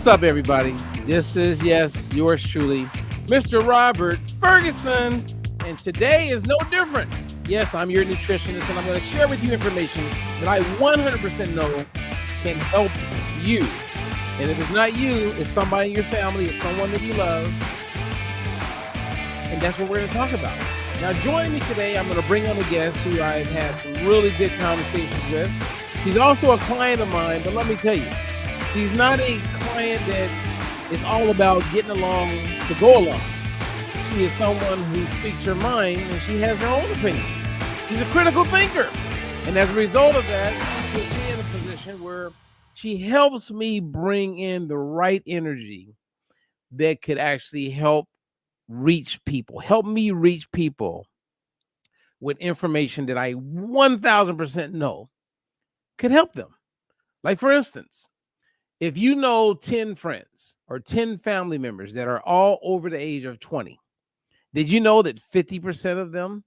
What's up, everybody? This is, yes, yours truly, Mr. Robert Ferguson, and today is no different. Yes, I'm your nutritionist, and I'm going to share with you information that I 100% know can help you. And if it's not you, it's somebody in your family, it's someone that you love, and that's what we're going to talk about. Now, joining me today, I'm going to bring on a guest who I've had some really good conversations with. He's also a client of mine, but let me tell you, she's not a client that is all about getting along to go along. She is someone who speaks her mind and she has her own opinion. She's a critical thinker. And as a result of that, she puts me in a position where she helps me bring in the right energy that could actually help me reach people with information that I 1000% know could help them. Like, for instance, if you know 10 friends or 10 family members that are all over the age of 20, did you know that 50% of them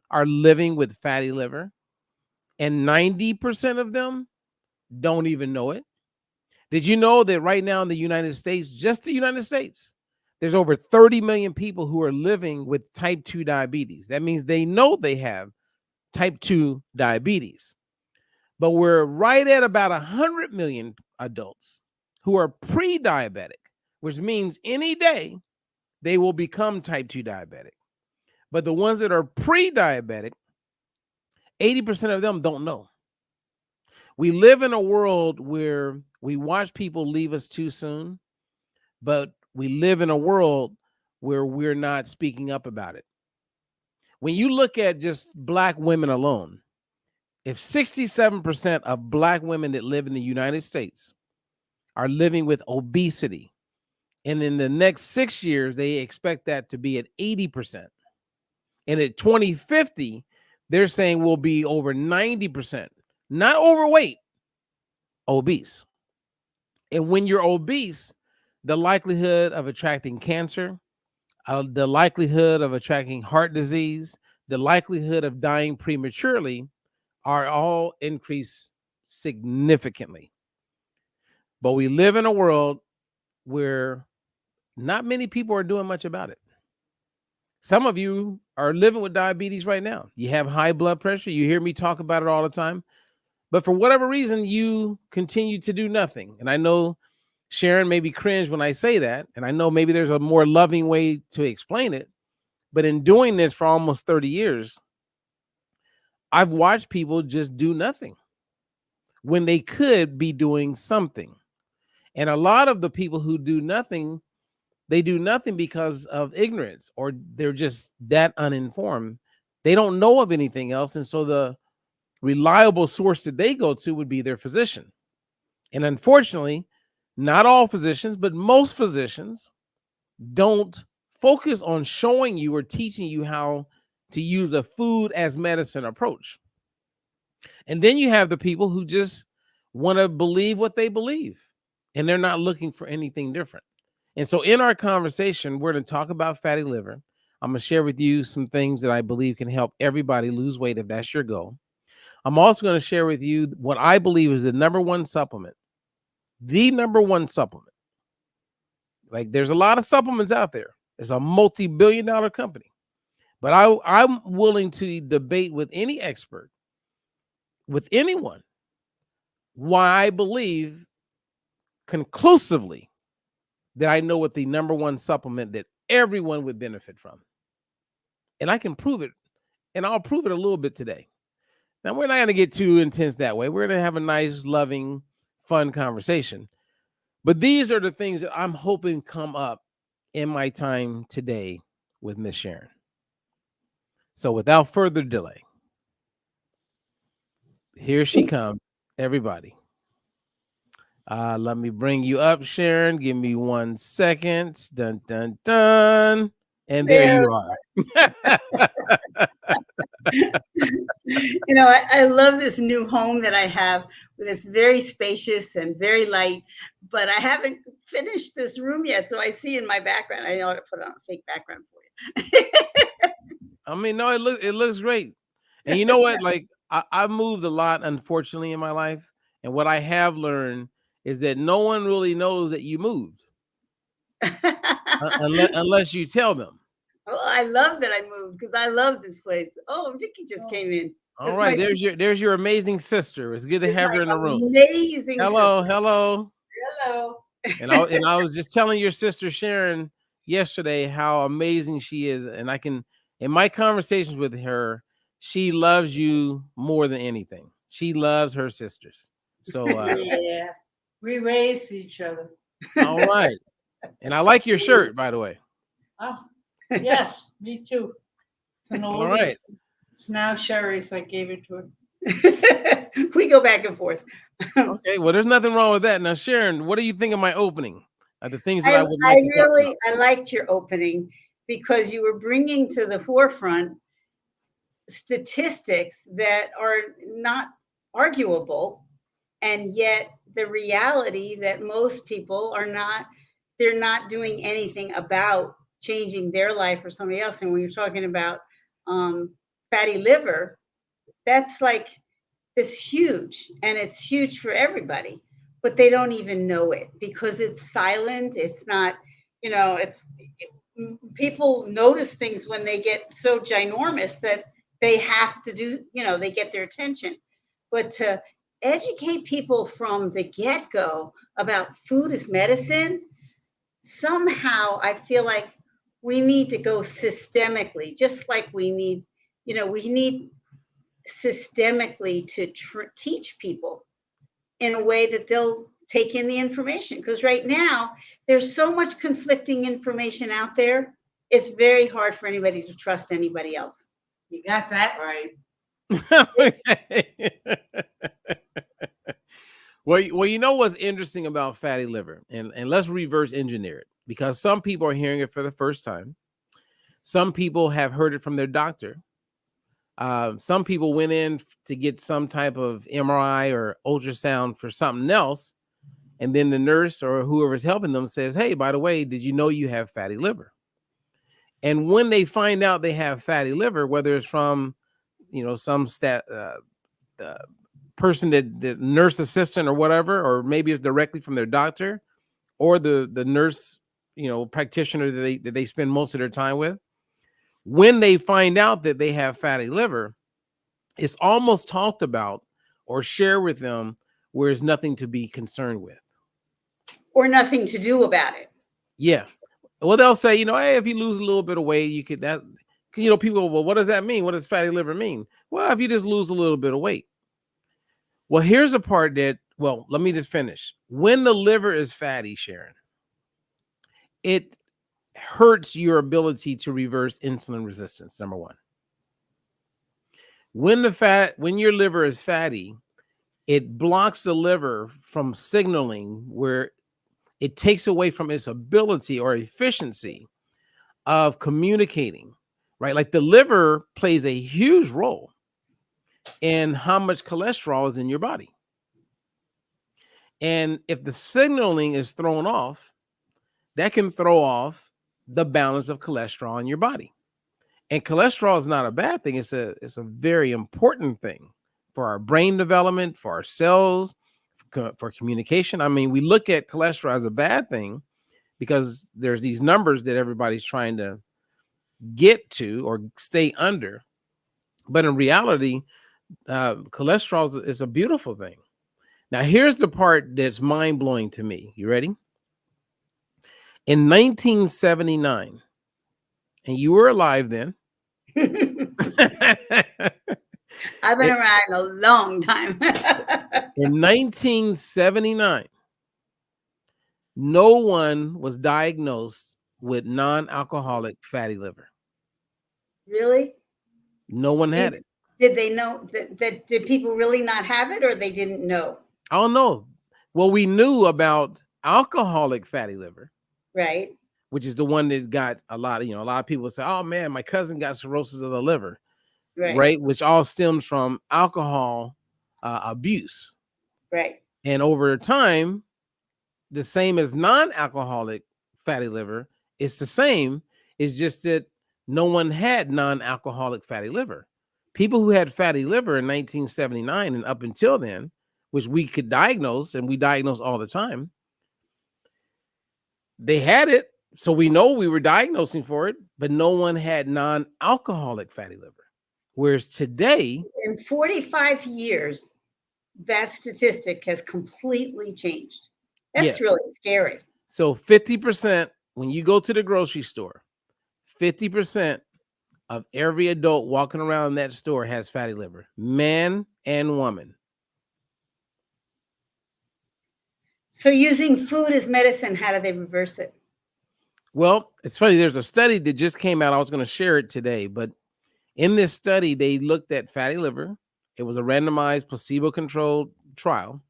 are living with fatty liver and 90% of them don't even know it? Did you know that right now in the United States, just the United States, there's over 30 million people who are living with type 2 diabetes? That means they know they have type 2 diabetes. But we're right at about 100 million adults who are pre-diabetic, which means any day they will become type 2 diabetic. But the ones that are pre-diabetic, 80% of them don't know. We live in a world where we watch people leave us too soon, but we live in a world where we're not speaking up about it. When you look at just Black women alone, if 67% of Black women that live in the United States are living with obesity, and in the next 6 years, they expect that to be at 80%. And at 2050, they're saying we'll be over 90%, not overweight, obese. And when you're obese, the likelihood of attracting cancer, the likelihood of attracting heart disease, the likelihood of dying prematurely are all increased significantly. But we live in a world where not many people are doing much about it. Some of you are living with diabetes right now. You have high blood pressure. You hear me talk about it all the time. But for whatever reason, you continue to do nothing. And I know Sharon may be cringe when I say that. And I know maybe there's a more loving way to explain it. But in doing this for almost 30 years, I've watched people just do nothing when they could be doing something. And a lot of the people who do nothing, they do nothing because of ignorance, or they're just that uninformed. They don't know of anything else. And so the reliable source that they go to would be their physician. And unfortunately, not all physicians, but most physicians don't focus on showing you or teaching you how to use a food as medicine approach. And then you have the people who just want to believe what they believe, and they're not looking for anything different. And so in our conversation, we're going to talk about fatty liver. I'm going to share with you some things that I believe can help everybody lose weight if that's your goal. I'm also going to share with you what I believe is the number one supplement. The number one supplement. Like, there's a lot of supplements out there. There's a multi-billion-dollar company. But I'm willing to debate with any expert, with anyone, why I believe conclusively that I know what the number one supplement that everyone would benefit from. And I can prove it. And I'll prove it a little bit today. Now, we're not going to get too intense that way. We're going to have a nice, loving, fun conversation. But these are the things that I'm hoping come up in my time today with Miss Sharon. So without further delay, here she comes, everybody. Let me bring you up, Sharon. Give me 1 second. Dun, dun, dun. And there you are. I love this new home that I have. It's very spacious and very light, but I haven't finished this room yet. So I see in my background, I know how to put on a fake background for you. I mean, no, it looks great. And you know what? Like, I've moved a lot, unfortunately, in my life. And what I have learned is that no one really knows that you moved unless you tell them. Well, I love that I moved because I love this place. Oh, Vicky just came in. All right, there's your amazing sister. It's good to have her in the room. Amazing Hello, sister. hello. Hello. And I was just telling your sister Sharon yesterday how amazing she is, and I can, in my conversations with her, she loves you more than anything. She loves her sisters. So yeah, we raised each other. all right, and I like your shirt, by the way. Oh, yes, me too. It's an All oldie. right. It's now Sherry's. I gave it to her. We go back and forth. Okay, well, there's nothing wrong with that. Now, Sharon, what do you think of my opening? The things that I would like to talk about. I liked your opening because you were bringing to the forefront statistics that are not arguable, and yet the reality that most people are not, they're not doing anything about changing their life or somebody else. And when you're talking about fatty liver, that's like, it's huge, and it's huge for everybody, but they don't even know it because it's silent. It's not, people notice things when they get so ginormous that they have to do, they get their attention. But to educate people from the get-go about food as medicine, somehow I feel like we need to go systemically, just like we need systemically to teach people in a way that they'll take in the information. Because right now, there's so much conflicting information out there. It's very hard for anybody to trust anybody else. You got that right. Well, you know what's interesting about fatty liver, and let's reverse engineer it, because some people are hearing it for the first time. Some people have heard it from their doctor. Some people went in to get some type of MRI or ultrasound for something else, and then the nurse or whoever's helping them says, "Hey, by the way, did you know you have fatty liver?" And when they find out they have fatty liver, whether it's from some person, that the nurse assistant or whatever, or maybe it's directly from their doctor or the nurse practitioner that they spend most of their time with, when they find out that they have fatty liver, it's almost talked about or shared with them where there's nothing to be concerned with or nothing to do about it. Yeah. Well, they'll say, hey, if you lose a little bit of weight, you could, that, people, well, what does that mean? What does fatty liver mean? Well, if you just lose a little bit of weight. Well, here's a part that, well, let me just finish. When the liver is fatty, Sharon, it hurts your ability to reverse insulin resistance, number one. When your liver is fatty, it blocks the liver from signaling, where it takes away from its ability or efficiency of communicating, right? Like the liver plays a huge role in how much cholesterol is in your body. And if the signaling is thrown off, that can throw off the balance of cholesterol in your body. And cholesterol is not a bad thing. It's a very important thing for our brain development, for our cells, for communication. I mean, we look at cholesterol as a bad thing because there's these numbers that everybody's trying to get to or stay under. But in reality, cholesterol is a beautiful thing. Now, here's the part that's mind-blowing to me. You ready? In 1979, and you were alive then. I've been around a long time. In 1979, no one was diagnosed with non-alcoholic fatty liver. Really? No one had it. Did they know that did people really not have it, or they didn't know? Oh, no. Well, we knew about alcoholic fatty liver. Right. Which is the one that got a lot of people say, oh man, my cousin got cirrhosis of the liver, right? Which all stems from alcohol abuse. Right. And over time, the same as non-alcoholic fatty liver, it's the same. It's just that no one had non-alcoholic fatty liver. People who had fatty liver in 1979 and up until then, which we could diagnose, and we diagnose all the time. They had it, so we know we were diagnosing for it, but no one had non-alcoholic fatty liver. Whereas today, In 45 years, that statistic has completely changed. That's really scary. So 50%, when you go to the grocery store, 50% of every adult walking around that store has fatty liver, man and woman. So using food as medicine, how do they reverse it? Well, it's funny. There's a study that just came out. I was going to share it today, but in this study, they looked at fatty liver. It was a randomized placebo-controlled trial.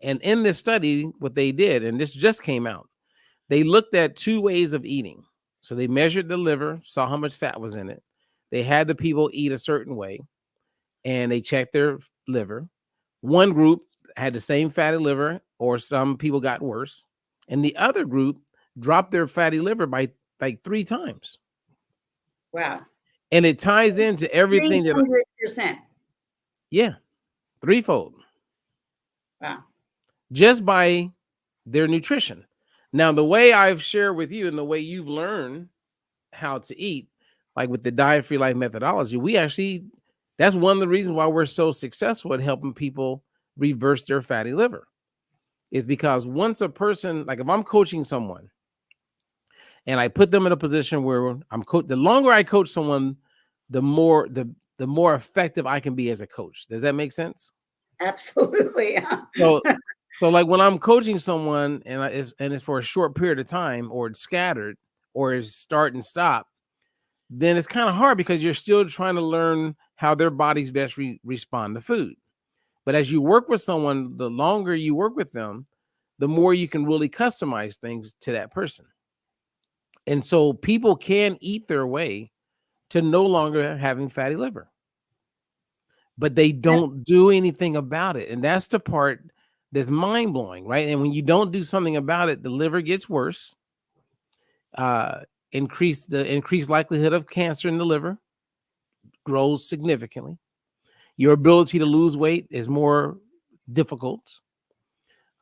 And in this study, what they did, and this just came out, they looked at 2 ways of eating. So they measured the liver, saw how much fat was in it. They had the people eat a certain way, and they checked their liver. One group had the same fatty liver, or some people got worse. And the other group dropped their fatty liver by like 3 times. Wow. And it ties into everything 300%. Yeah, threefold. Wow. Just by their nutrition. Now, the way I've shared with you and the way you've learned how to eat, like with the diet-free life methodology, that's one of the reasons why we're so successful at helping people reverse their fatty liver, is because once a person, like if I'm coaching someone and I put them in a position where the longer I coach someone, the more effective I can be as a coach. Does that make sense? Absolutely. So like when I'm coaching someone and it's for a short period of time, or it's scattered, or it's start and stop, then it's kind of hard because you're still trying to learn how their bodies best respond to food. But as you work with someone, the longer you work with them, the more you can really customize things to that person. And so people can eat their way to no longer having fatty liver, but they don't do anything about it. And that's the part that's mind-blowing, right? And when you don't do something about it, the liver gets worse, increased likelihood of cancer in the liver grows significantly. Your ability to lose weight is more difficult.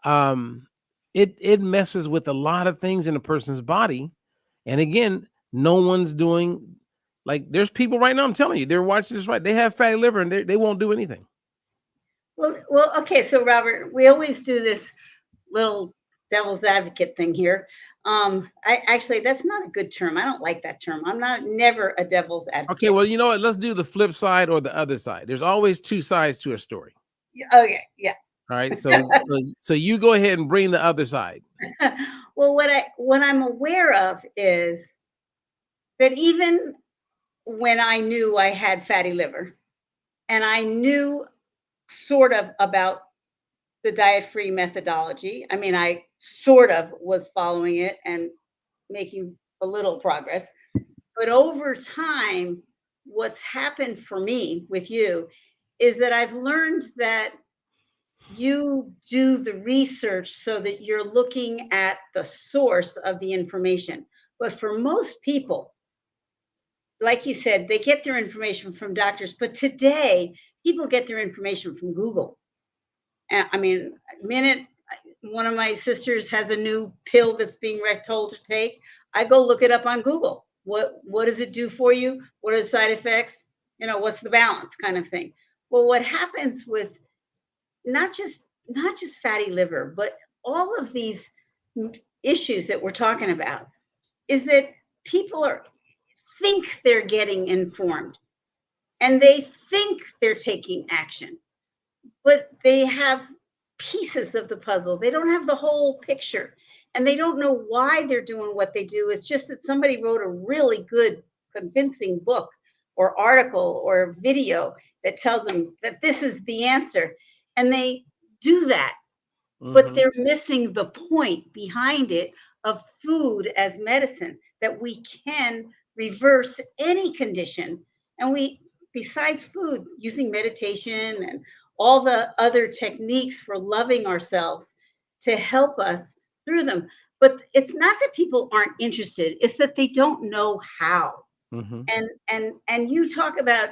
It messes with a lot of things in a person's body. And again, no one's doing, like, there's people right now, I'm telling you, they're watching this, right? They have fatty liver and they won't do anything. Well, okay. So Robert, we always do this little devil's advocate thing here. That's not a good term. I don't like that term. I'm never a devil's advocate. Okay, well, you know what? Let's do the flip side or the other side. There's always 2 sides to a story. Okay, yeah. All right. So you go ahead and bring the other side. Well, what I'm aware of is that even when I knew I had fatty liver, and I knew sort of about the diet-free methodology. I mean, I sort of was following it and making a little progress. But over time, what's happened for me with you is that I've learned that you do the research so that you're looking at the source of the information. But for most people, like you said, they get their information from doctors. But today, people get their information from Google. I mean, one of my sisters has a new pill that's being told to take, I go look it up on Google. What does it do for you? What are the side effects? What's the balance, kind of thing. Well, what happens with not just fatty liver, but all of these issues that we're talking about, is that people think they're getting informed and they think they're taking action, but they have pieces of the puzzle. They don't have the whole picture, and they don't know why they're doing what they do. It's just that somebody wrote a really good, convincing book or article or video that tells them that this is the answer, and they do that. But they're missing the point behind it of food as medicine, that we can reverse any condition. And besides food, using meditation and all the other techniques for loving ourselves to help us through them. But it's not that people aren't interested, it's that they don't know how. And you talk about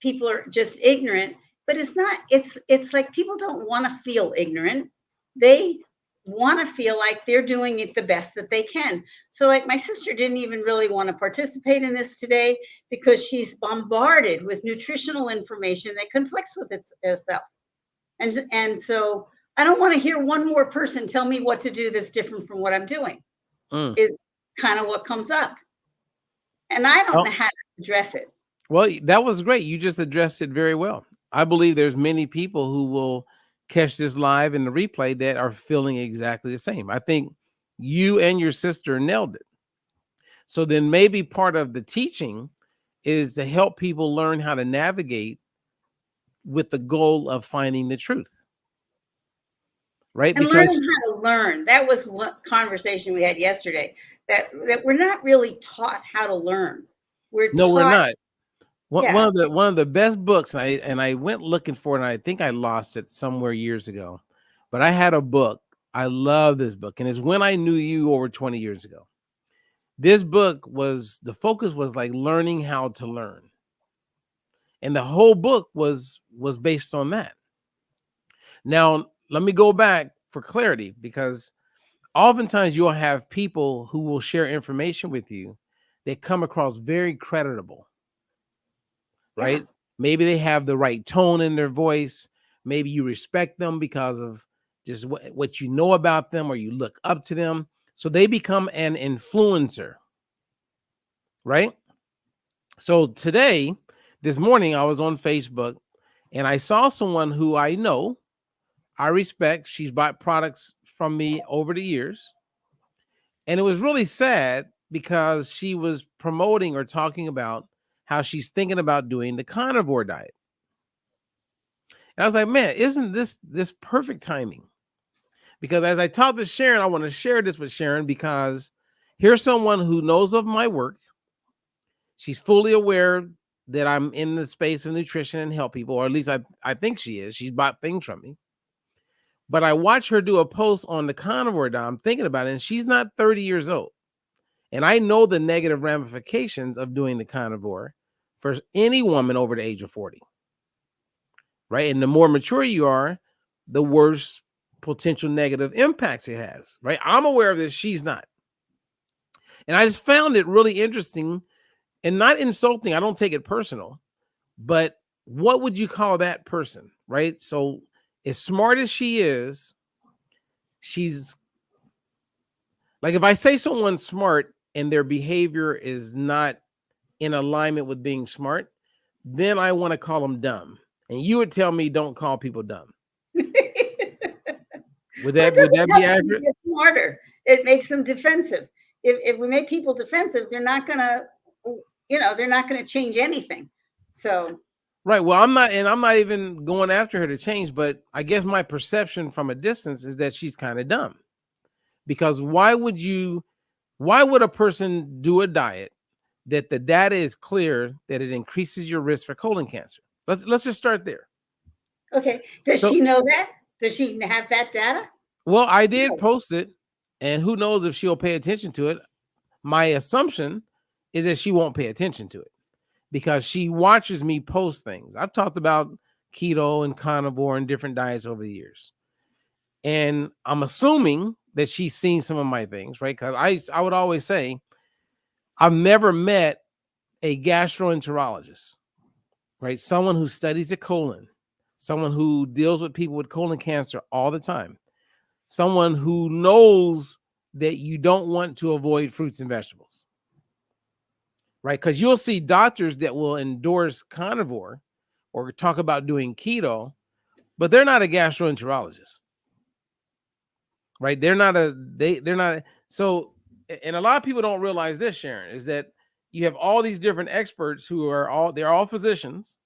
people are just ignorant, but it's not, it's like people don't want to feel ignorant. They want to feel like they're doing it the best that they can. So like my sister didn't even really want to participate in this today because she's bombarded with nutritional information that conflicts with itself. And so I don't want to hear one more person tell me what to do that's different from what I'm doing, is kind of what comes up. And I don't know how to address it. Well, that was great. You just addressed it very well. I believe there's many people who will catch this live in the replay that are feeling exactly the same. I think you and your sister nailed it. So then maybe part of the teaching is to help people learn how to navigate with the goal of finding the truth. Right? And because learning how to learn. That was what conversation we had yesterday, that we're not really taught how to learn. We're not. Yeah. One of the best books, and I went looking for it, and I think I lost it somewhere years ago. But I had a book. I love this book, and it's When I Knew You over 20 years ago. This book the focus was like learning how to learn. And the whole book was based on that. Now, let me go back for clarity, because oftentimes you'll have people who will share information with you that come across very creditable. Right? Yeah. Maybe they have the right tone in their voice. Maybe you respect them because of just what you know about them, or you look up to them. So they become an influencer. Right? So this morning, I was on Facebook and I saw someone who I know, I respect. She's bought products from me over the years. And it was really sad because she was promoting or talking about how she's thinking about doing the carnivore diet. And I was like, man, isn't this perfect timing? Because as I talked to Sharon, I want to share this with Sharon, because here's someone who knows of my work. She's fully aware that I'm in the space of nutrition and help people, or at least I think she is. She's bought things from me. But I watched her do a post on the carnivore diet. I'm thinking about it, and she's not 30 years old. And I know the negative ramifications of doing the carnivore for any woman over the age of 40. Right? And the more mature you are, the worse potential negative impacts it has. Right? I'm aware of this. She's not. And I just found it really interesting and not insulting. I don't take it personal. But what would you call that person? Right? So as smart as she is, she's like, if I say someone's smart and their behavior is not in alignment with being smart, then I want to call them dumb. And you would tell me don't call people dumb. Would that be accurate? Smarter. It makes them defensive. If we make people defensive, they're not gonna change anything. So right. Well, I'm not even going after her to change, but I guess my perception from a distance is that she's kind of dumb. Because why would a person do a diet that the data is clear that it increases your risk for colon cancer? Let's just start there. Okay. Does she know that? Does she have that data? Well, I did post it, and who knows if she'll pay attention to it. My assumption is that she won't pay attention to it because she watches me post things. I've talked about keto and carnivore and different diets over the years. And I'm assuming that she's seen some of my things, right? Because I would always say, I've never met a gastroenterologist, right? Someone who studies the colon, someone who deals with people with colon cancer all the time, someone who knows that you don't want to avoid fruits and vegetables, right? Because you'll see doctors that will endorse carnivore or talk about doing keto, but they're not a gastroenterologist. Right? They're not. So, and a lot of people don't realize this, Sharon, is that you have all these different experts who are they're all physicians.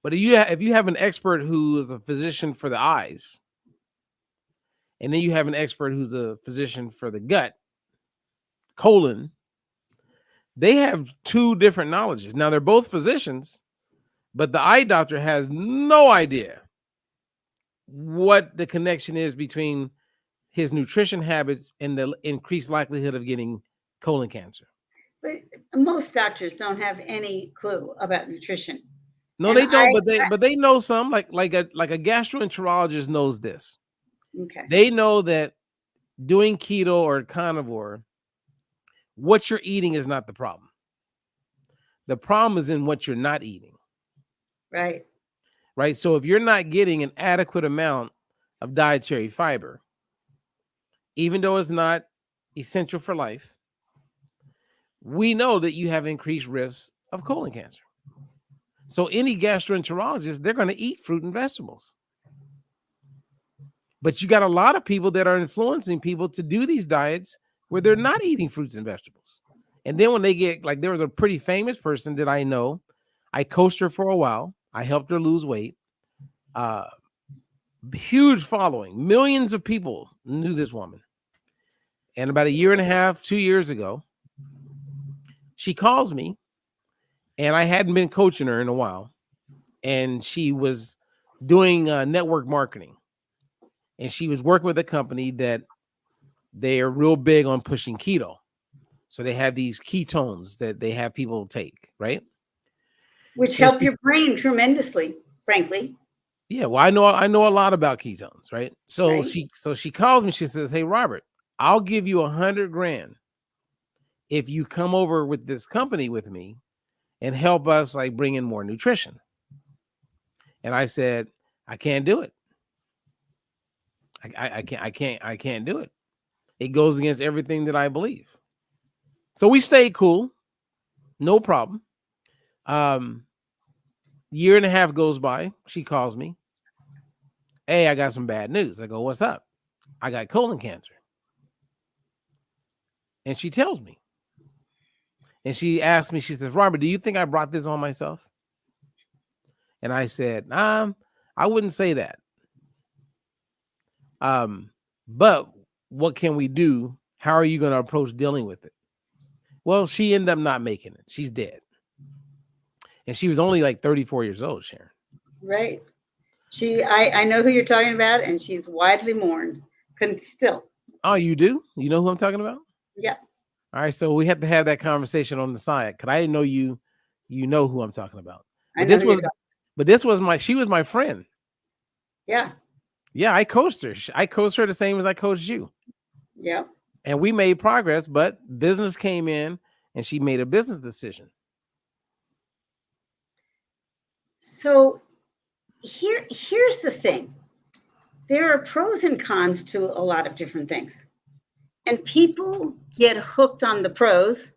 But if you have an expert who is a physician for the eyes, and then you have an expert who's a physician for the gut, colon, they have two different knowledges. Now they're both physicians, but the eye doctor has no idea what the connection is between his nutrition habits and the increased likelihood of getting colon cancer. But most doctors don't have any clue about nutrition. No, And they don't, but they know some, like a gastroenterologist knows this. okay. They know that doing keto or carnivore, what you're eating is not the problem. The problem is in what you're not eating. Right. Right? So if you're not getting an adequate amount of dietary fiber, even though it's not essential for life, we know that you have increased risks of colon cancer. So any gastroenterologist, they're going to eat fruit and vegetables. But you got a lot of people that are influencing people to do these diets where they're not eating fruits and vegetables. And then when they get, like, there was a pretty famous person that I know. I coached her for a while. I helped her lose weight. Huge following. Millions of people knew this woman. And about a year and a half, 2 years ago, she calls me, and I hadn't been coaching her in a while. And she was doing network marketing. And she was working with a company that they are real big on pushing keto. So they have these ketones that they have people take, right? Which help your brain tremendously, frankly. Yeah, well, I know a lot about ketones, right? So right. she calls me, she says, "Hey, Robert, I'll give you $100,000 if you come over with this company with me and help us like bring in more nutrition." And I said, "I can't do it. I can't do it. It goes against everything that I believe." So we stayed cool, no problem. Year and a half goes by. She calls me. "Hey, I got some bad news." I go, "What's up?" "I got colon cancer." And she tells me. And she asked me, she says, "Robert, do you think I brought this on myself?" And I said, I wouldn't say that. But what can we do? How are you going to approach dealing with it? Well, she ended up not making it. She's dead. And she was only like 34 years old, Sharon. Right. I know who you're talking about, and she's widely mourned. Still. Oh, you do? You know who I'm talking about? Yeah. All right. So we have to have that conversation on the side, because I didn't know you know who I'm talking about. I know who you're talking about. But she was my friend. Yeah. Yeah, I coached her. I coached her the same as I coached you. Yeah. And we made progress, but business came in and she made a business decision. So here's the thing. There are pros and cons to a lot of different things. And people get hooked on the pros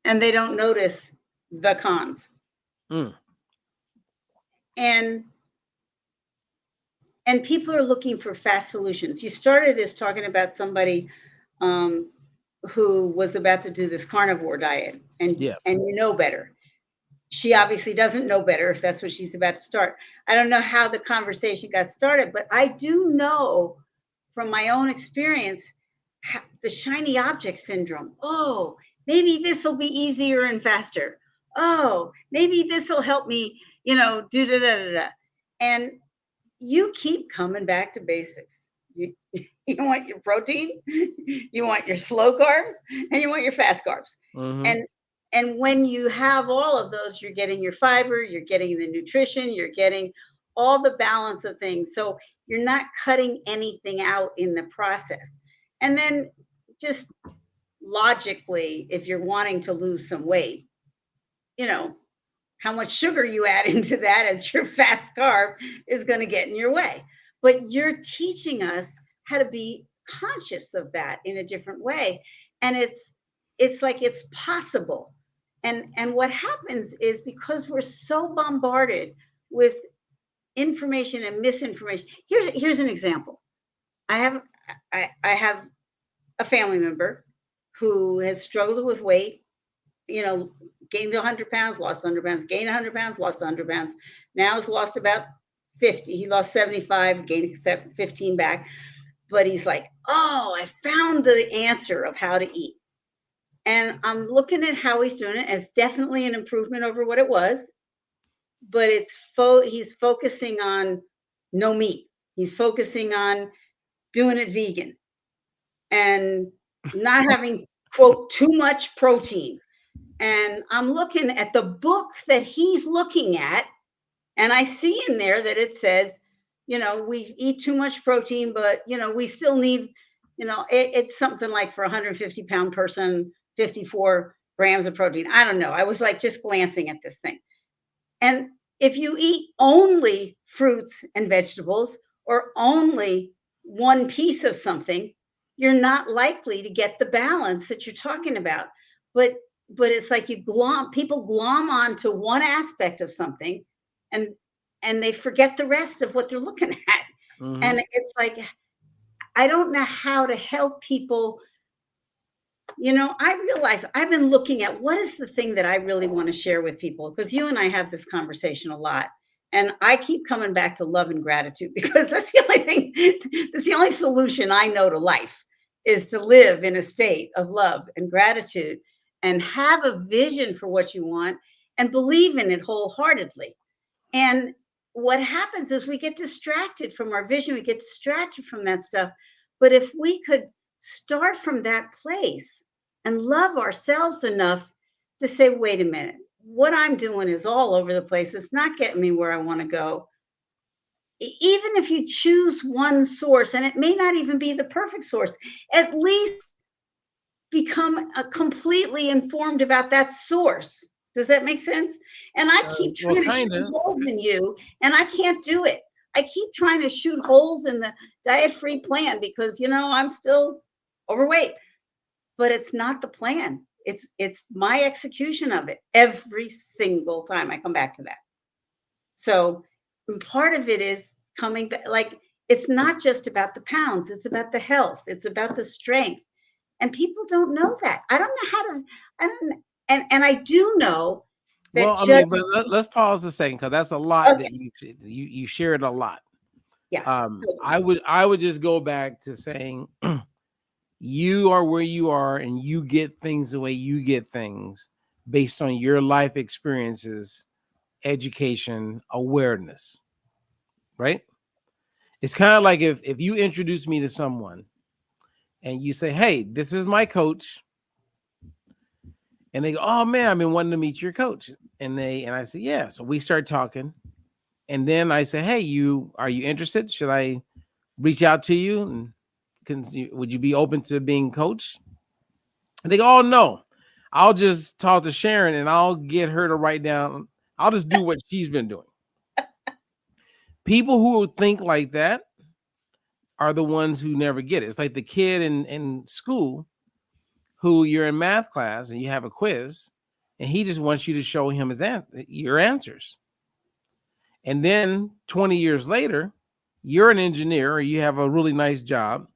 and they don't notice the cons. And people are looking for fast solutions. You started this talking about somebody who was about to do this carnivore diet, and you know better. She obviously doesn't know better if that's what she's about to start. I don't know how the conversation got started, but I do know from my own experience the shiny object syndrome. Oh, maybe this will be easier and faster. Oh, maybe this will help me, do da da da da. And you keep coming back to basics. You want your protein, you want your slow carbs, and you want your fast carbs. Mm-hmm. And when you have all of those, you're getting your fiber, you're getting the nutrition, you're getting all the balance of things. So you're not cutting anything out in the process. And then just logically, if you're wanting to lose some weight, how much sugar you add into that as your fast carb is going to get in your way. But you're teaching us how to be conscious of that in a different way. And it's like it's possible. And what happens is, because we're so bombarded with information and misinformation. Here's an example. I have a family member who has struggled with weight, gained 100 pounds, lost 100 pounds, gained 100 pounds, lost 100 pounds. Now he's lost about 50. He lost 75, gained 15 back. But he's like, oh, I found the answer of how to eat. And I'm looking at how he's doing it as definitely an improvement over what it was. But he's focusing on no meat. He's focusing on doing it vegan and not having, quote, too much protein. And I'm looking at the book that he's looking at, And I see in there that it says, we eat too much protein, but, we still need, it's something like for a 150-pound person, 54 grams of protein. I don't know. I was like just glancing at this thing. And if you eat only fruits and vegetables or only one piece of something, you're not likely to get the balance that you're talking about. But it's like people glom onto one aspect of something and they forget the rest of what they're looking at. And it's like I don't know how to help people. I realize I've been looking at what is the thing that I really want to share with people, because you and I have this conversation a lot. And I keep coming back to love and gratitude, because that's the only thing, that's the only solution I know to life, is to live in a state of love and gratitude and have a vision for what you want and believe in it wholeheartedly. And what happens is we get distracted from our vision, we get distracted from that stuff. But if we could start from that place and love ourselves enough to say, wait a minute, what I'm doing is all over the place. It's not getting me where I want to go. Even if you choose one source, and it may not even be the perfect source, at least become completely informed about that source. Does that make sense? And I keep trying to shoot holes in you, and I can't do it. I keep trying to shoot holes in the diet-free plan because, I'm still overweight. But it's not the plan. It's my execution of it every single time I come back to that. So part of it is coming back. Like, it's not just about the pounds. It's about the health. It's about the strength. And people don't know that. I don't know how to, I don't, and I do know that. Well, I mean, but let's pause a second, because that's a lot that you shared a lot. Yeah. I would just go back to saying you are where you are and you get things the way you get things based on your life experiences, education, awareness, right? It's kind of like if you introduce me to someone and you say, hey, this is my coach. And they go, oh man, I've been wanting to meet your coach. And I say, yeah. So we start talking. And then I say, hey, are you interested? Should I reach out to you? And would you be open to being coached? And they go, oh no, I'll just talk to Sharon and I'll get her to write down. I'll just do what she's been doing. People who think like that are the ones who never get it. It's like the kid in school who you're in math class and you have a quiz and he just wants you to show him your answers. And then 20 years later, you're an engineer or you have a really nice job.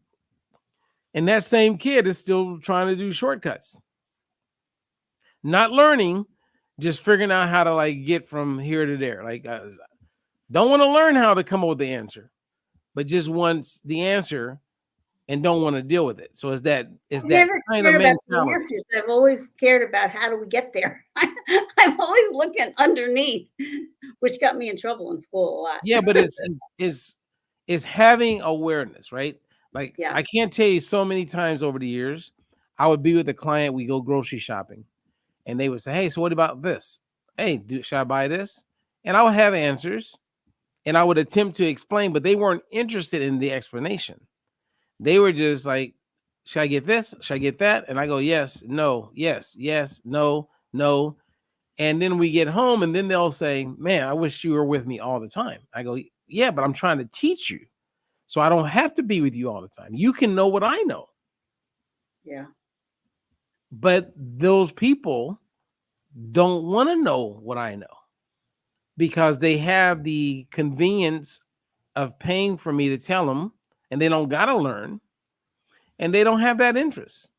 And that same kid is still trying to do shortcuts. Not learning, just figuring out how to like get from here to there. Like, don't want to learn how to come up with the answer, but just wants the answer and don't want to deal with it. So is that never kind cared of about mentality. the answers. I've always cared about how do we get there. I'm always looking underneath, which got me in trouble in school a lot. Yeah, but it's having awareness, right? Like, Yeah. I can't tell you so many times over the years, I would be with a client, we go grocery shopping, and they would say, hey, so what about this? Hey, should I buy this? And I would have answers, and I would attempt to explain, but they weren't interested in the explanation. They were just like, should I get this? Should I get that? And I go, yes, no, yes, yes, no, no. And then we get home and then they'll say, man, I wish you were with me all the time. I go, yeah, but I'm trying to teach you. So I don't have to be with you all the time. You can know what I know. Yeah. But those people don't want to know what I know because they have the convenience of paying for me to tell them, and they don't got to learn, and they don't have that interest.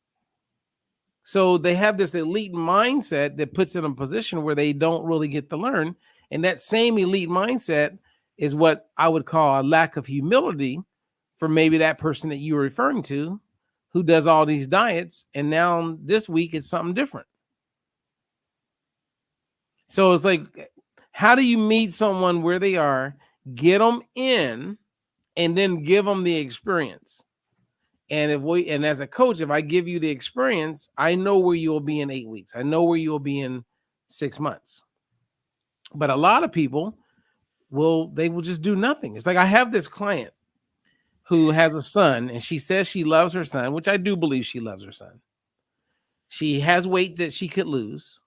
So they have this elite mindset that puts them in a position where they don't really get to learn. And that same elite mindset is what I would call a lack of humility for maybe that person that you were referring to who does all these diets. And now this week it's something different. So it's like, how do you meet someone where they are, get them in, and then give them the experience? And as a coach, if I give you the experience, I know where you'll be in 8 weeks. I know where you'll be in 6 months. But a lot of people they will just do nothing. It's like I have this client who has a son, and she says she loves her son, which I do believe she loves her son. She has weight that she could lose.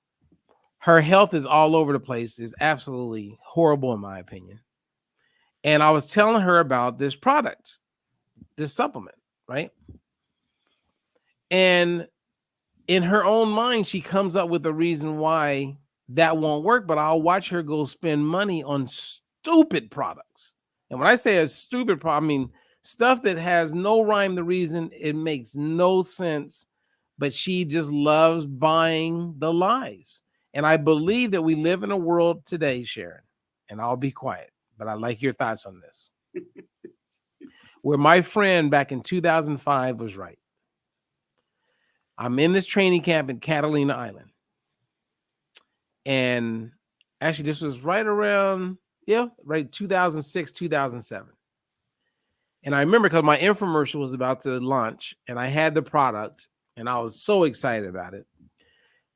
Her health is all over the place. It's absolutely horrible in my opinion. And I was telling her about this product, this supplement, right? And in her own mind, she comes up with a reason why that won't work, but I'll watch her go spend money on stupid products. And when I say a stupid product, I mean stuff that has no rhyme or reason. It makes no sense, but she just loves buying the lies. And I believe that we live in a world today, Sharon, and I'll be quiet, but I'd like your thoughts on this, where my friend back in 2005 was right. I'm in this training camp in Catalina Island. And actually, this was right around, 2006, 2007. And I remember because my infomercial was about to launch and I had the product and I was so excited about it.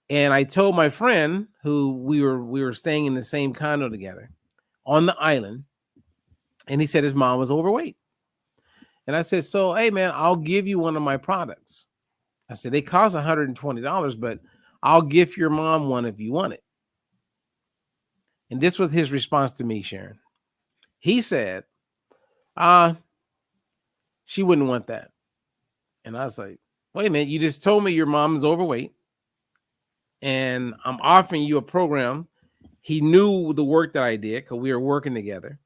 And I told my friend who we were staying in the same condo together on the island. And he said his mom was overweight. And I said, so, hey, man, I'll give you one of my products. I said, they cost $120, but I'll gift your mom one if you want it. And this was his response to me, Sharon. He said, she wouldn't want that. And I was like, wait a minute, you just told me your mom is overweight and I'm offering you a program. He knew the work that I did because we were working together.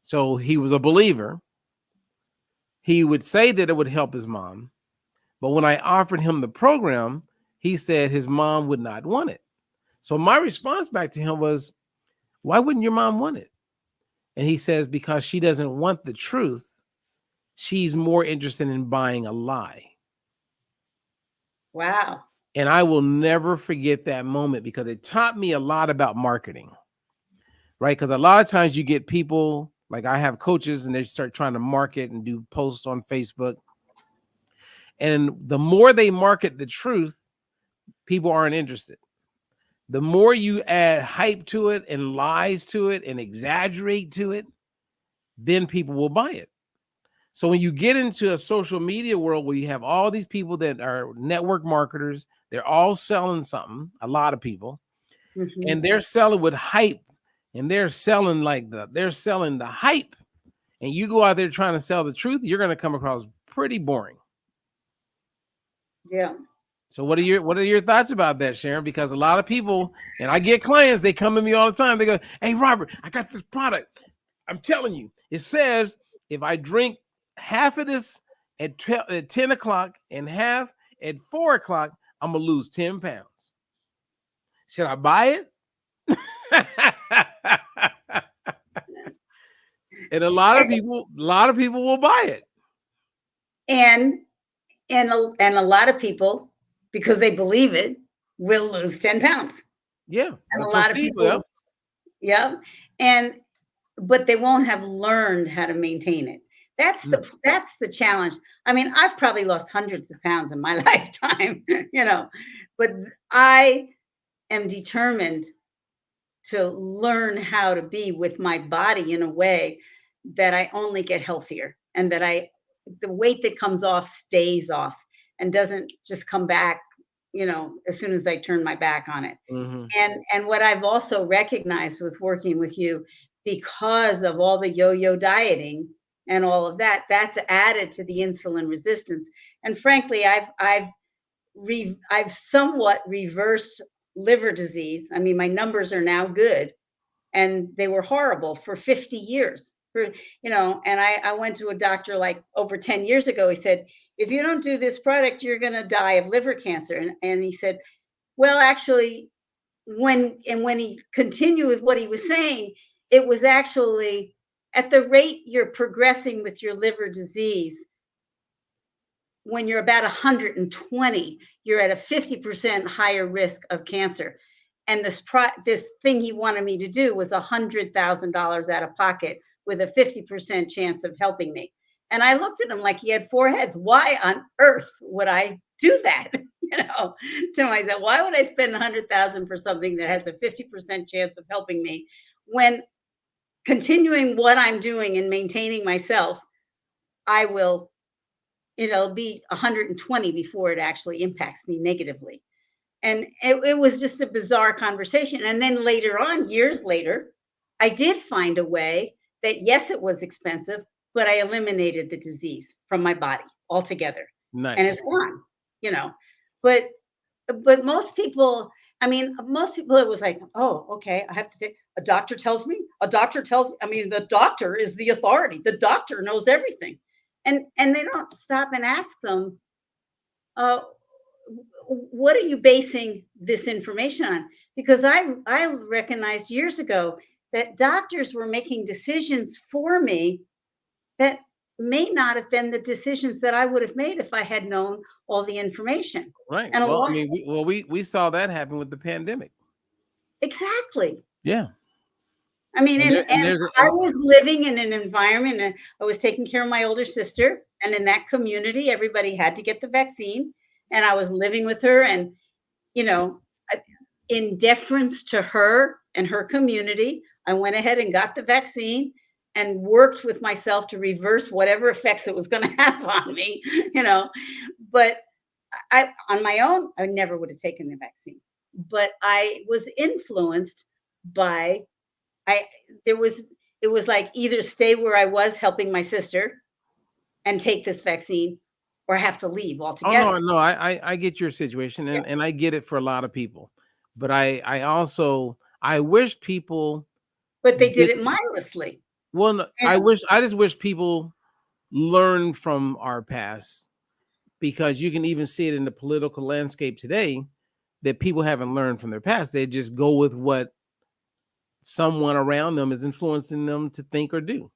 So he was a believer. He would say that it would help his mom. But when I offered him the program, he said his mom would not want it. So my response back to him was, why wouldn't your mom want it? And he says, because she doesn't want the truth. She's more interested in buying a lie. Wow. And I will never forget that moment because it taught me a lot about marketing, right? Because a lot of times you get people, like I have coaches and they start trying to market and do posts on Facebook. And the more they market the truth, people aren't interested. The more you add hype to it and lies to it and exaggerate to it, then people will buy it. So when you get into a social media world where you have all these people that are network marketers, they're all selling something, a lot of people, and they're selling with hype, and they're selling the hype, and you go out there trying to sell the truth, you're going to come across pretty boring. Yeah. So what are your thoughts about that, Sharon? Because a lot of people, and I get clients, they come to me all the time. They go, hey, Robert, I got this product. I'm telling you, it says if I drink half of this at 10 o'clock and half at 4 o'clock, I'm going to lose 10 pounds. Should I buy it? And a lot of people will buy it. And a lot of people, because they believe it, will lose 10 pounds. Yeah. And a lot of people, yeah. But they won't have learned how to maintain it. That's the challenge. I mean, I've probably lost hundreds of pounds in my lifetime, but I am determined to learn how to be with my body in a way that I only get healthier and that the weight that comes off stays off and doesn't just come back, as soon as I turn my back on it. And what I've also recognized with working with you, because of all the yo-yo dieting and all of that, that's added to the insulin resistance. And frankly, I've somewhat reversed liver disease. I mean, my numbers are now good, and they were horrible for 50 years. And I went to a doctor like over 10 years ago. He said, if you don't do this product, you're going to die of liver cancer. And he said, well, actually, when he continued with what he was saying, it was actually at the rate you're progressing with your liver disease, when you're about 120, you're at a 50% higher risk of cancer. And this thing he wanted me to do was $100,000 out of pocket with a 50% chance of helping me. And I looked at him like he had four heads. Why on earth would I do that? To myself, why would I spend $100,000 for something that has a 50% chance of helping me when continuing what I'm doing and maintaining myself, I will, be 120 before it actually impacts me negatively. And it was just a bizarre conversation. And then later on, years later, I did find a way that, yes, it was expensive, but I eliminated the disease from my body altogether. And Nice. it's gone, you know. But but most people it was like, oh, okay, I have to take a doctor tells me, the doctor is the authority. The doctor knows everything. And they don't stop and ask them, uh, what are you basing this information on? Because I recognized years ago that doctors were making decisions for me that may not have been the decisions that I would have made if I had known all the information. Right. And a Well, I lot mean, we saw that happen with the pandemic. exactly. Yeah. I mean, And there and and there's I and was living in an environment, and I was taking care of my older sister, and in that community, everybody had to get the vaccine, and I was living with her, and you know, I- in deference to her and her community, I went ahead and got the vaccine and worked with myself to reverse whatever effects it was going to have on me, you know. But I, on my own, I never would have taken the vaccine. But I was influenced by I there was it was like either stay where I was helping my sister and take this vaccine or have to leave oh no, altogether. no, I get your situation, Yeah. and I get it for a lot of people. But I also I wish people But they did did it mindlessly, well, no, you know. I just wish people learn from our past, because you can even see it in the political landscape today that people haven't learned from their past. They just go with what someone around them is influencing them to think or do,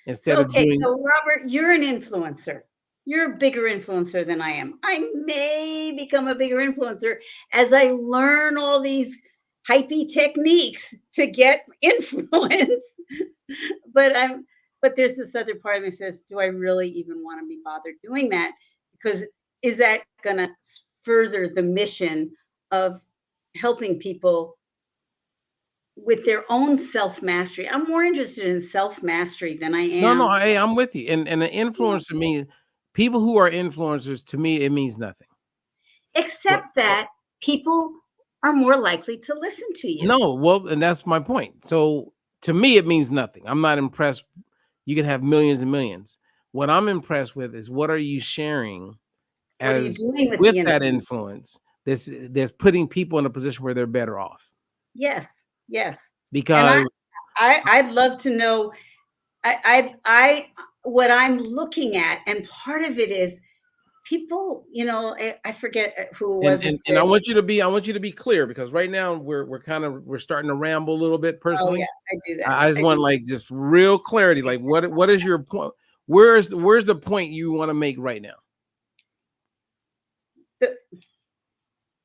instead So, of okay, doing. so Robert, you're an influencer. You're a bigger influencer than I am. I may become a bigger influencer as I learn all these hypey techniques to get influence. but I'm but there's this other part of me that says, do I really even want to be bothered doing that? Because is that gonna further the mission of helping people with their own self-mastery? I'm more interested in self-mastery than I No, no, am. I'm with you. And an influencer means people who are influencers, to me, it means nothing. But Except that people are more likely to listen to you. no, well, and that's my point. So to me, it means nothing. I'm not impressed. You can have millions and millions. What I'm impressed with is what are you sharing What are you as doing with with the that influence? influence that's putting people in a position where they're better off. Yes, yes. And Because I'd love to know I what I'm looking at, and part of it is people, I forget who it was that and said, I want you to be clear, because right now we're starting to ramble a little bit oh yeah, personally. I do that. I just I want do. like just real clarity. Like what is your point? Where's the point you want to make right now? The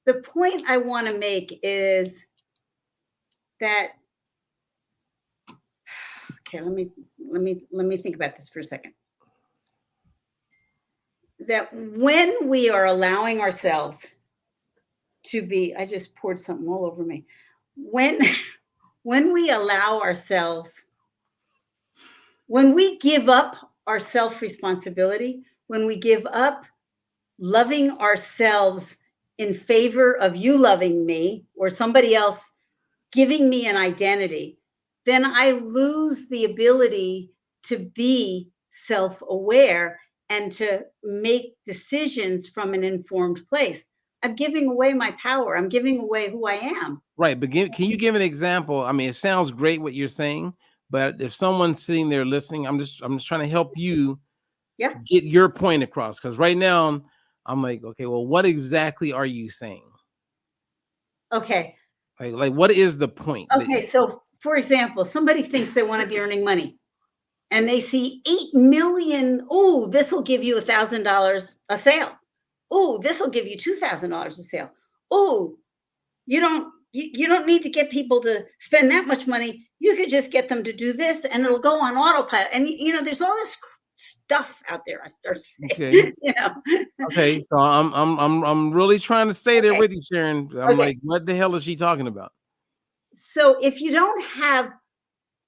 the point I want to make is that okay, let me think about this for a second. That when we are allowing ourselves to be, I just poured something all over me. When when we allow ourselves, when we give up our self-responsibility, when we give up loving ourselves in favor of you loving me or somebody else giving me an identity, then I lose the ability to be self aware and to make decisions from an informed place. I'm giving away my power. I'm giving away who I am. Right, but can you give an example? I mean, it sounds great what you're saying, but if someone's sitting there listening, I'm just trying to help you Yeah. get your point across. Because right now I'm like, okay, well, what exactly are you saying? Okay. Like what is the point that Okay. So, for example, somebody thinks they want to be earning money and they see 8 million. Oh, this will give you $1,000 a sale. Oh, this will give you $2,000 a sale. Oh, you don't need to get people to spend that much money. You could just get them to do this and it'll go on autopilot. And there's all this stuff out there. I start okay? saying, Okay, so I'm really trying to stay there Okay. with you, Sharon. I'm Okay. like, what the hell is she talking about? So if you don't have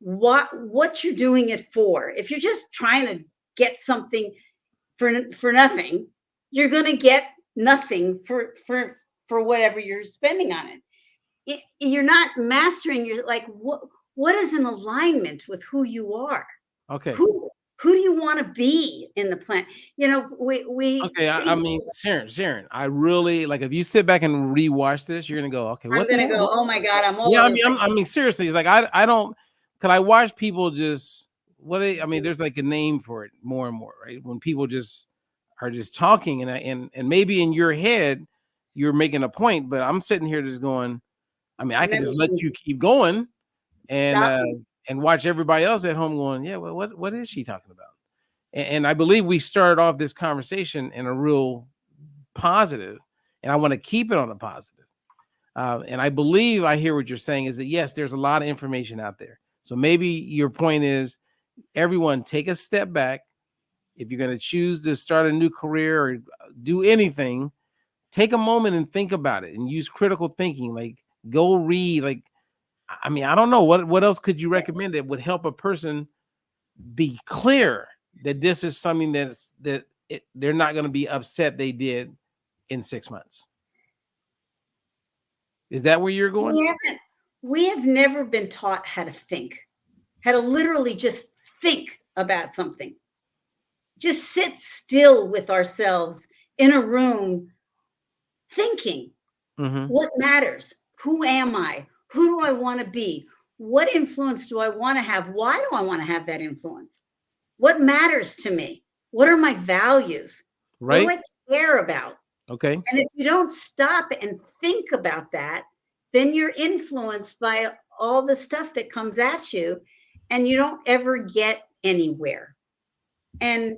what you're doing it for. If you're just trying to get something for nothing, you're going to get nothing for whatever you're spending on it. You're not mastering your, like, what is in alignment with who you are? Okay. Who do you want to be in the planet? You know, we Okay, I mean, Sharon, I really like if you sit back and rewatch this, you're gonna go, okay, I'm what the gonna hell? go, oh my God, I'm all Yeah, over the place. I mean, seriously, it's like I don't. Could I watch people just I mean, there's like a name for it more and more, right? When people just are just talking, and maybe in your head you're making a point, but I'm sitting here just going. I mean, I And can then just let you keep going and stop me. and watch everybody else at home going, yeah, well, what is she talking about? And I believe we started off this conversation in a real positive, and I want to keep it on a positive. And I believe I hear what you're saying is that yes, there's a lot of information out there. So maybe your point is everyone take a step back. If you're going to choose to start a new career or do anything, take a moment and think about it and use critical thinking. Like go read. Like I mean, I don't know what else could you recommend that would help a person be clear that this is something they're not going to be upset they did in 6 months. Is that where you're going? We have never been taught how to think, how to literally just think about something. Just sit still with ourselves in a room thinking. Mm-hmm. What matters? Who am I? Who do I want to be? What influence do I want to have? Why do I want to have that influence? What matters to me? What are my values? Right. What do I care about? Okay. And if you don't stop and think about that, then you're influenced by all the stuff that comes at you and you don't ever get anywhere. And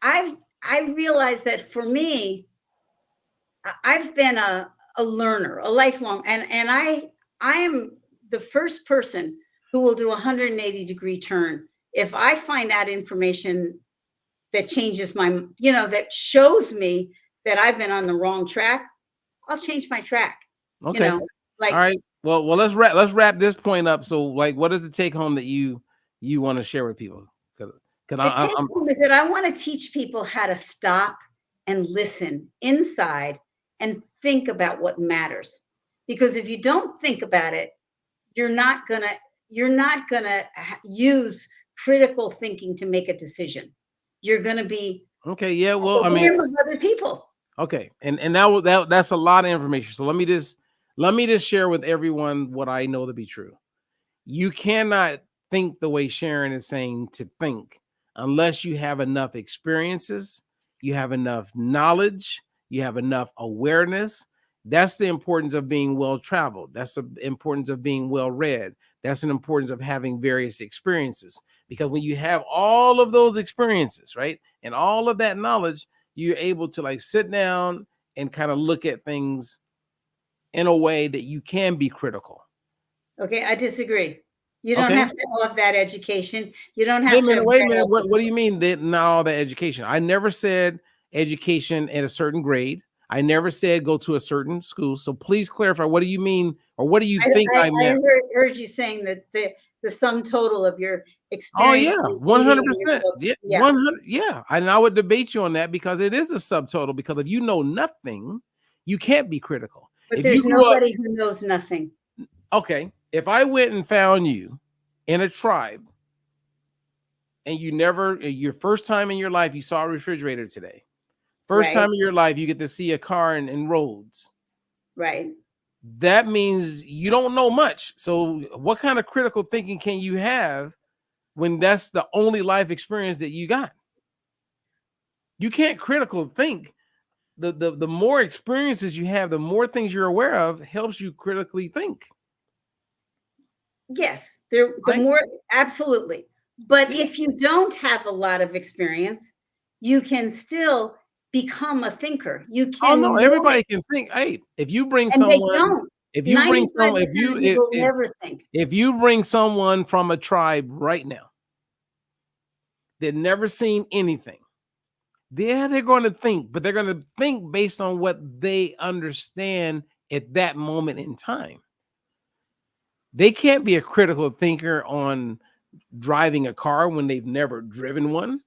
I realized that for me, I've been a learner, a lifelong, and I am the first person who will do a 180-degree turn. If I find that information that changes my, that shows me that I've been on the wrong track, I'll change my track. Okay. Like, all right. Well, let's wrap this point up. So, like, what is the take home that you want to share with people? Because the take home is that I want to teach people how to stop and listen inside and think about what matters. Because if you don't think about it, you're not gonna use critical thinking to make a decision. You're gonna be okay. Yeah. Well, I mean, of other people. okay, and that's a lot of information. So let me just share with everyone what I know to be true. You cannot think the way Sharon is saying to think unless you have enough experiences, you have enough knowledge, you have enough awareness. That's the importance of being well traveled. That's the importance of being well read. That's an importance of having various experiences. Because when you have all of those experiences, right, and all of that knowledge, you're able to like sit down and kind of look at things in a way that you can be critical. Okay, I disagree. You don't Okay. have to have that education. You don't have Wait a to minute, have wait a minute. What do you mean that not all that education? I never said education at a certain grade. I never said go to a certain school. So please clarify. What do you mean, or what do you think I meant? heard you saying that the sum total of your Oh experience. yeah, 100%. Yeah, 100. Yeah, and I would debate you on that because it is a subtotal. Because if you know nothing, you can't be critical. But If there's you grew up, nobody who knows nothing. okay, if I went and found you in a tribe and your first time in your life, you saw a refrigerator today. First time in your life, you get to see a car in roads. Right. That means you don't know much. So what kind of critical thinking can you have when that's the only life experience that you got? You can't critical think. The more experiences you have, the more things you're aware of helps you critically think. Yes, the more, absolutely. But if you don't have a lot of experience, you can still become a thinker. You can. Oh no, everybody can think. Hey, if you bring and they someone, don't. if you bring someone, never think. If you bring someone from a tribe right now that never seen anything, they're going to think, but they're going to think based on what they understand at that moment in time. They can't be a critical thinker on driving a car when they've never driven one.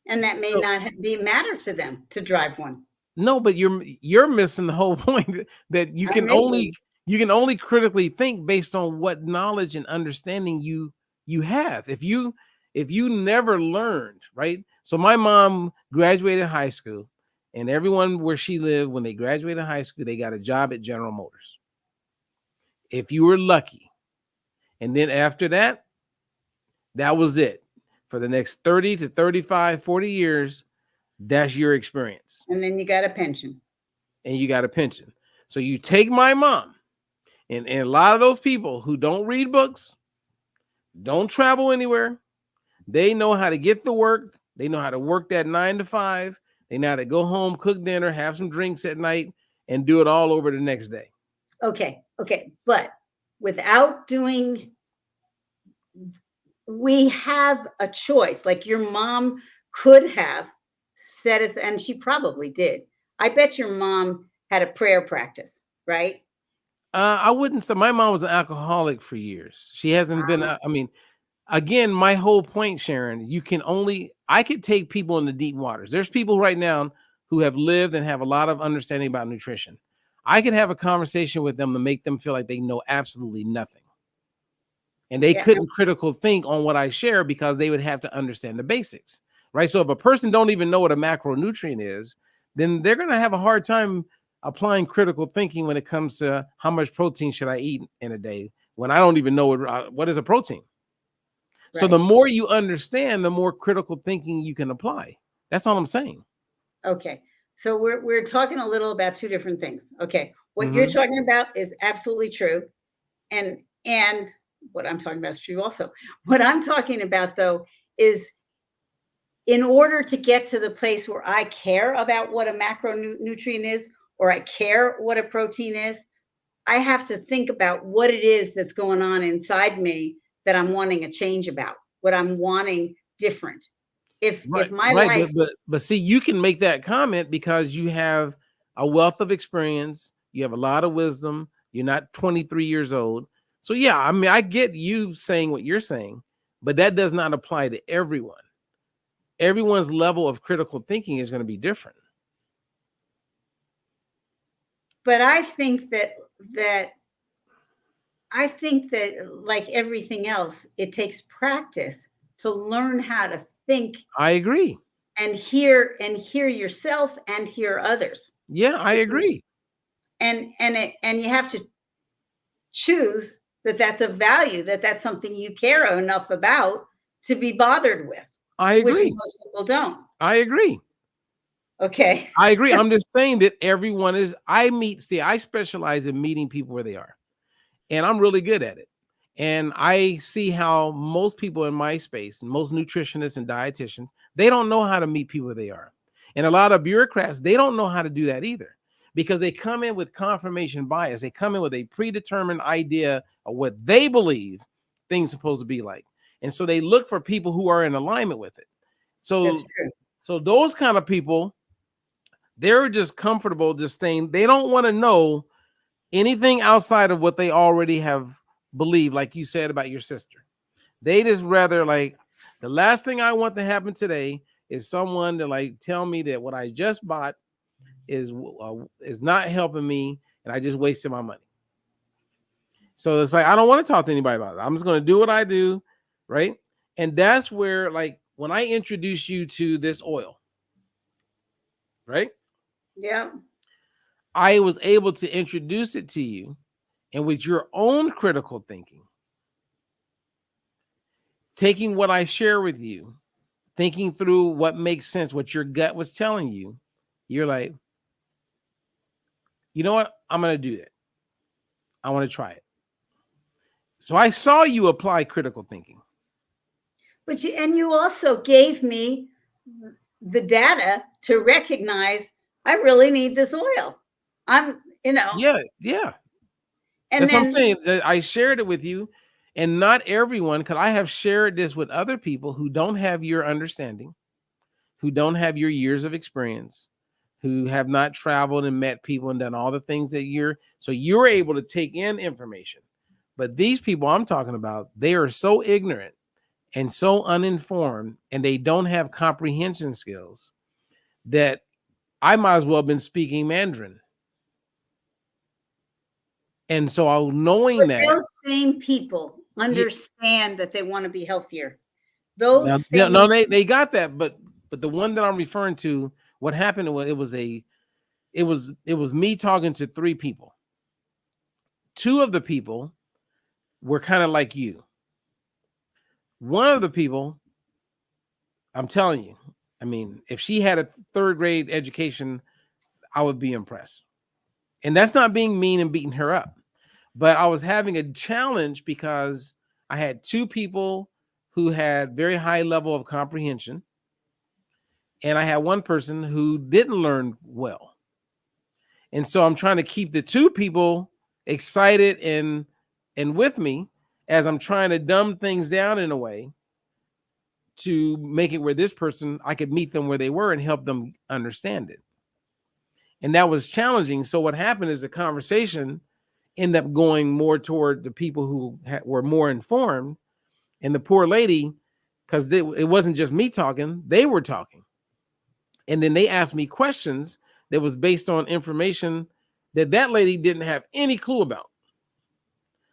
And that may So not be matter to them to drive one. no, but you're missing the whole point that Maybe. you can only critically think based on what knowledge and understanding you have. If you never learned, right? So my mom graduated high school, and everyone where she lived, when they graduated high school, they got a job at General Motors. If you were lucky. And then after that, that was it. For the next 30 to 35, 40 years, that's your experience. And then you got a pension. And you got a pension. So you take my mom and a lot of those people who don't read books, don't travel anywhere, they know how to get to work. They know how to work that 9 to 5. They know how to go home, cook dinner, have some drinks at night, and do it all over the next day. Okay. But without doing, we have a choice. Like your mom could have said us, and she probably did. I bet your mom had a prayer practice, right? I wouldn't say my mom was an alcoholic for years. She hasn't been. I mean, again, my whole point, Sharon, I could take people in the deep waters. There's people right now who have lived and have a lot of understanding about nutrition. I could have a conversation with them to make them feel like they know absolutely nothing. And they couldn't critical think on what I share because they would have to understand the basics, right? So if a person don't even know what a macronutrient is, then they're going to have a hard time applying critical thinking when it comes to how much protein should I eat in a day when I don't even know what is a protein. Right. So the more you understand, the more critical thinking you can apply. That's all I'm saying. Okay. So we're talking a little about two different things. Okay. What you're talking about is absolutely true. And what I'm talking about is true also. What I'm talking about though is in order to get to the place where I care about what a macronutrient is, or I care what a protein is, I have to think about what it is that's going on inside me that I'm wanting a change about, what I'm wanting different. If my life, but see, you can make that comment because you have a wealth of experience, you have a lot of wisdom, you're not 23 years old. So yeah, I mean, I get you saying what you're saying, but that does not apply to everyone. Everyone's level of critical thinking is going to be different. But I think that like everything else, it takes practice to learn how to think. I agree. And hear yourself and hear others. Yeah, I agree. And you have to choose that that's a value, that's something you care enough about to be bothered with. I agree. Which most people don't. I agree. Okay. I agree. I'm just saying that everyone is, I specialize in meeting people where they are. And I'm really good at it. And I see how most people in my space, most nutritionists and dietitians, they don't know how to meet people where they are. And a lot of bureaucrats, they don't know how to do that either because they come in with confirmation bias. They come in with a predetermined idea of what they believe things are supposed to be like. And so they look for people who are in alignment with it. So, that's true. So those kind of people, they're just comfortable just staying. They don't want to know anything outside of what they already have believed, like you said about your sister. They just rather like, the last thing I want to happen today is someone to like tell me that what I just bought is not helping me and I just wasted my money. So it's like, I don't want to talk to anybody about it. I'm just going to do what I do, right? And that's where, like, when I introduce you to this oil, right? Yeah. I was able to introduce it to you, and with your own critical thinking, taking what I share with you, thinking through what makes sense, what your gut was telling you, you're like, you know what? I'm going to do that. I want to try it. So I saw you apply critical thinking. But you also gave me the data to recognize I really need this oil. Yeah. And that's what I'm saying. I shared it with you, and not everyone, because I have shared this with other people who don't have your understanding, who don't have your years of experience, who have not traveled and met people and done all the things that you're able to take in information. But these people I'm talking about, they are so ignorant and so uninformed, and they don't have comprehension skills that I might as well have been speaking Mandarin. And so knowing But that, those same people understand that they want to be healthier. no, Those same no, they got that, but the one that I'm referring to, what happened was it was me talking to 3 people. 2 of the people were kind of like you. One of the people, I'm telling you, I mean, if she had a 3rd grade education, I would be impressed. And that's not being mean and beating her up. But I was having a challenge because I had 2 people who had very high level of comprehension, and I had one person who didn't learn well. And so I'm trying to keep the 2 people excited and with me as I'm trying to dumb things down in a way to make it where this person, I could meet them where they were and help them understand it. And that was challenging. So what happened is the conversation ended up going more toward the people who were more informed, and the poor lady, because it wasn't just me talking, they were talking. And then they asked me questions that was based on information that lady didn't have any clue about.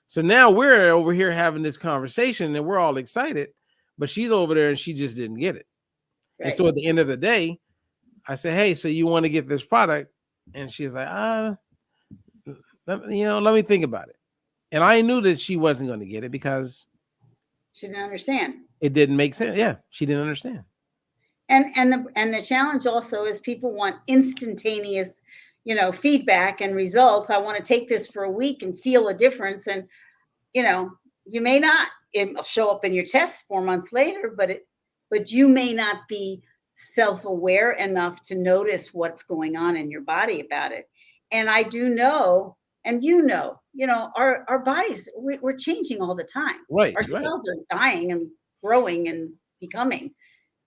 So now we're over here having this conversation and we're all excited, but she's over there and she just didn't get it. Right. And so at the end of the day, I said, hey, so you want to get this product? And she was like, let me think about it. And I knew that she wasn't going to get it because she didn't understand. It didn't make sense. Yeah, she didn't understand. And the challenge also is people want instantaneous, feedback and results. I want to take this for a week and feel a difference. And, you may not, it'll show up in your test 4 months later, but you may not be self-aware enough to notice what's going on in your body about it. And I do know, and our bodies, we're changing all the time. Right. Our cells are dying and growing and becoming.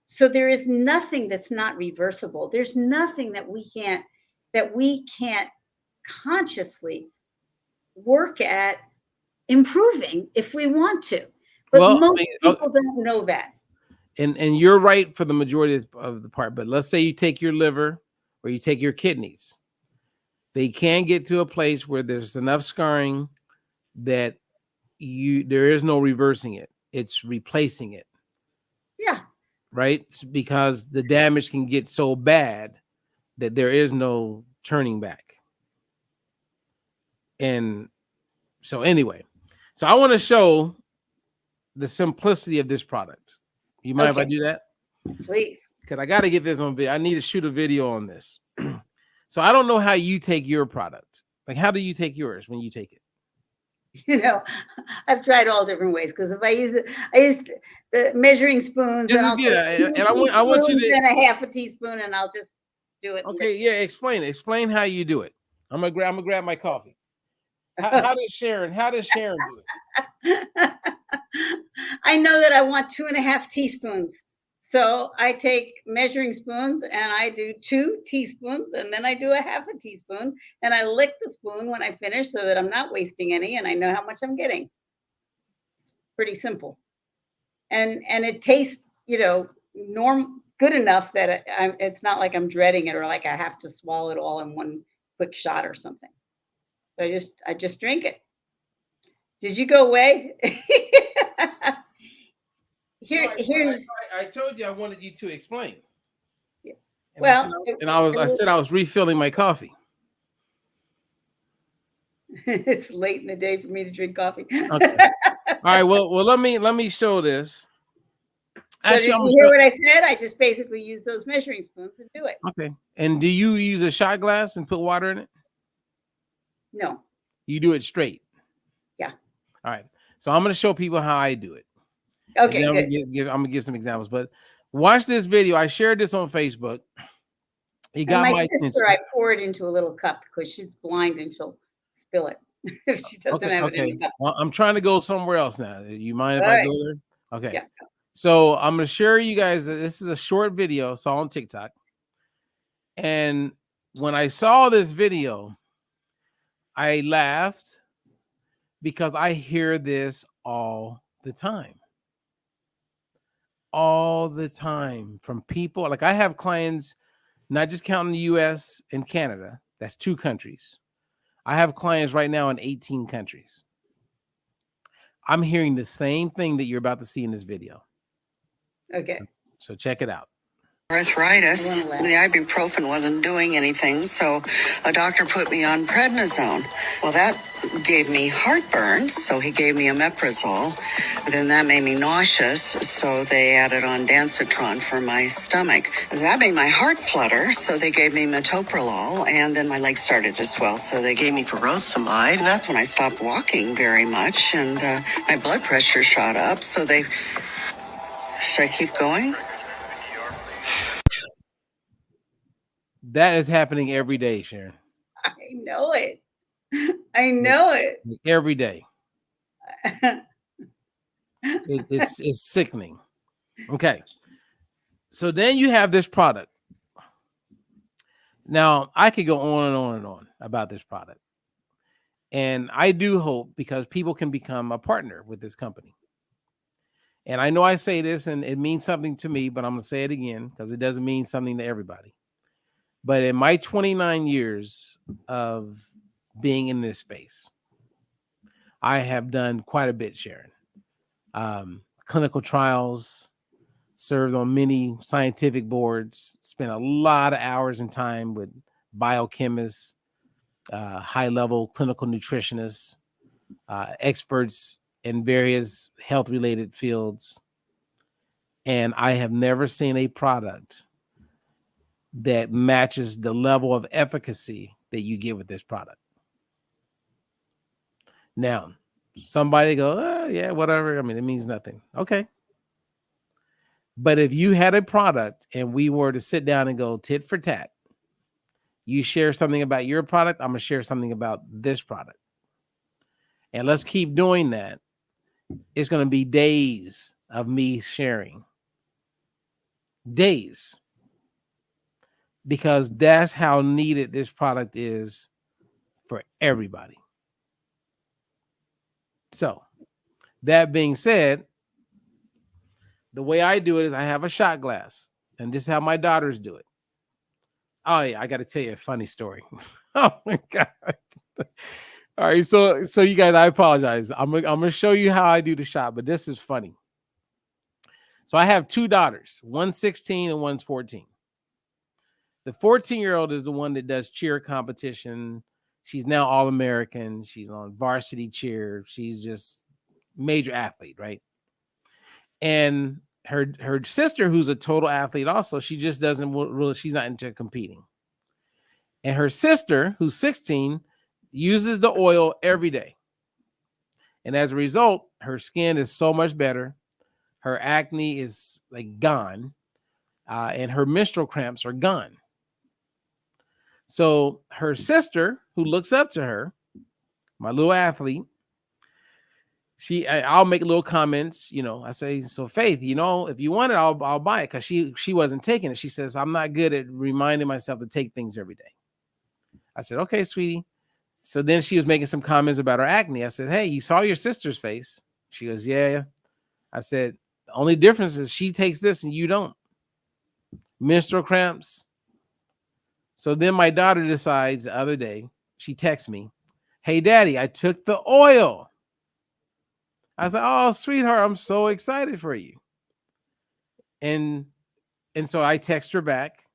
So there is nothing that's not reversible. There's nothing that we can't consciously work at improving if we want to. But most people don't know that. And you're right for the majority of the part. But let's say you take your liver or you take your kidneys. They can get to a place where there's enough scarring that there is no reversing it. It's replacing it. Yeah. Right? Because the damage can get so bad that there is no turning back. And so anyway, so I want to show the simplicity of this product. You mind if I do that? Please. Because I got to get this on video. I need to shoot a video on this. So I don't know how you take your product. Like, how do you take yours when you take it? I've tried all different ways, because if I use the measuring spoons, and I'll take and I want you to, and a half a teaspoon, and I'll just do it. Okay, yeah, explain how you do it. I'm gonna grab my coffee. How does Sharon do it? I know that I want 2.5 teaspoons. So I take measuring spoons and I do 2 teaspoons, and then I do a half a teaspoon, and I lick the spoon when I finish so that I'm not wasting any, and I know how much I'm getting. It's pretty simple. And it tastes, good enough that it's not like I'm dreading it or like I have to swallow it all in one quick shot or something. So I just drink it. Did you go away? I told you I wanted you to explain. Yeah. And I said I was refilling my coffee. It's late in the day for me to drink coffee. Okay. All right. Well, let me show this. So did you hear what I said? I just basically use those measuring spoons to do it. Okay. And do you use a shot glass and put water in it? No. You do it straight? Yeah. All right. So I'm going to show people how I do it. Okay. I'm going to give some examples, but watch this video. I shared this on Facebook. It got my sister, I pour it into a little cup because she's blind and she'll spill it if she doesn't have it in the cup. Well, I'm trying to go somewhere else now. You mind if I go there? Okay. Yeah. So I'm going to share you guys. This is a short video. It's on TikTok. And when I saw this video, I laughed because I hear this all the time. All the time from people. Like I have clients, not just counting the US and Canada, that's 2 countries. I have clients right now in 18 countries. I'm hearing the same thing that you're about to see in this video. Okay. So check it out. Arthritis, the ibuprofen wasn't doing anything, so a doctor put me on prednisone. Well, that gave me heartburn, so he gave me omeprazole. Then that made me nauseous, so they added on Dancitron for my stomach. That made my heart flutter, so they gave me metoprolol, and then my legs started to swell, so they gave me furosemide, and that's when I stopped walking very much, and my blood pressure shot up, so they... Should I keep going? That is happening every day, Sharon. I know it. I know it. Every day. It's sickening. Okay. So then you have this product. Now, I could go on and on and on about this product. And I do hope, because people can become a partner with this company. And I know I say this and it means something to me, but I'm going to say it again because it doesn't mean something to everybody. But in my 29 years of being in this space, I have done quite a bit, Sharon. Clinical trials, served on many scientific boards, spent a lot of hours and time with biochemists, high-level clinical nutritionists, experts in various health-related fields. And I have never seen a product that matches the level of efficacy that you get with this product. Now, somebody go, oh, yeah, whatever. I mean, it means nothing. Okay. But if you had a product and we were to sit down and go tit for tat, you share something about your product, I'm going to share something about this product. And let's keep doing that. It's going to be days of me sharing. Days. Because that's how needed this product is for everybody. So, that being said, the way I do it is I have a shot glass, and this is how my daughters do it. Oh yeah, I got to tell you a funny story. Oh my God. All right, so you guys, I apologize. I'm gonna show you how I do the shot, but this is funny. So I have 2 daughters, one's 16 and one's 14. The 14-year-old is the one that does cheer competition. She's now All-American. She's on varsity cheer. She's just major athlete, right? And her sister, who's a total athlete also, she just doesn't really, she's not into competing. And her sister, who's 16, uses the oil every day. And as a result, her skin is so much better. Her acne is like gone. And her menstrual cramps are gone. So her sister, who looks up to her, my little athlete, I'll make little comments, I say, so Faith, if you want it, I'll buy it. Cause she wasn't taking it. She says, I'm not good at reminding myself to take things every day. I said, okay, sweetie. So then she was making some comments about her acne. I said, hey, you saw your sister's face. She goes, yeah. I said, the only difference is she takes this and you don't. Menstrual cramps. So then my daughter decides the other day, she texts me, hey, Daddy, I took the oil. I was like, oh, sweetheart, I'm so excited for you. And so I text her back.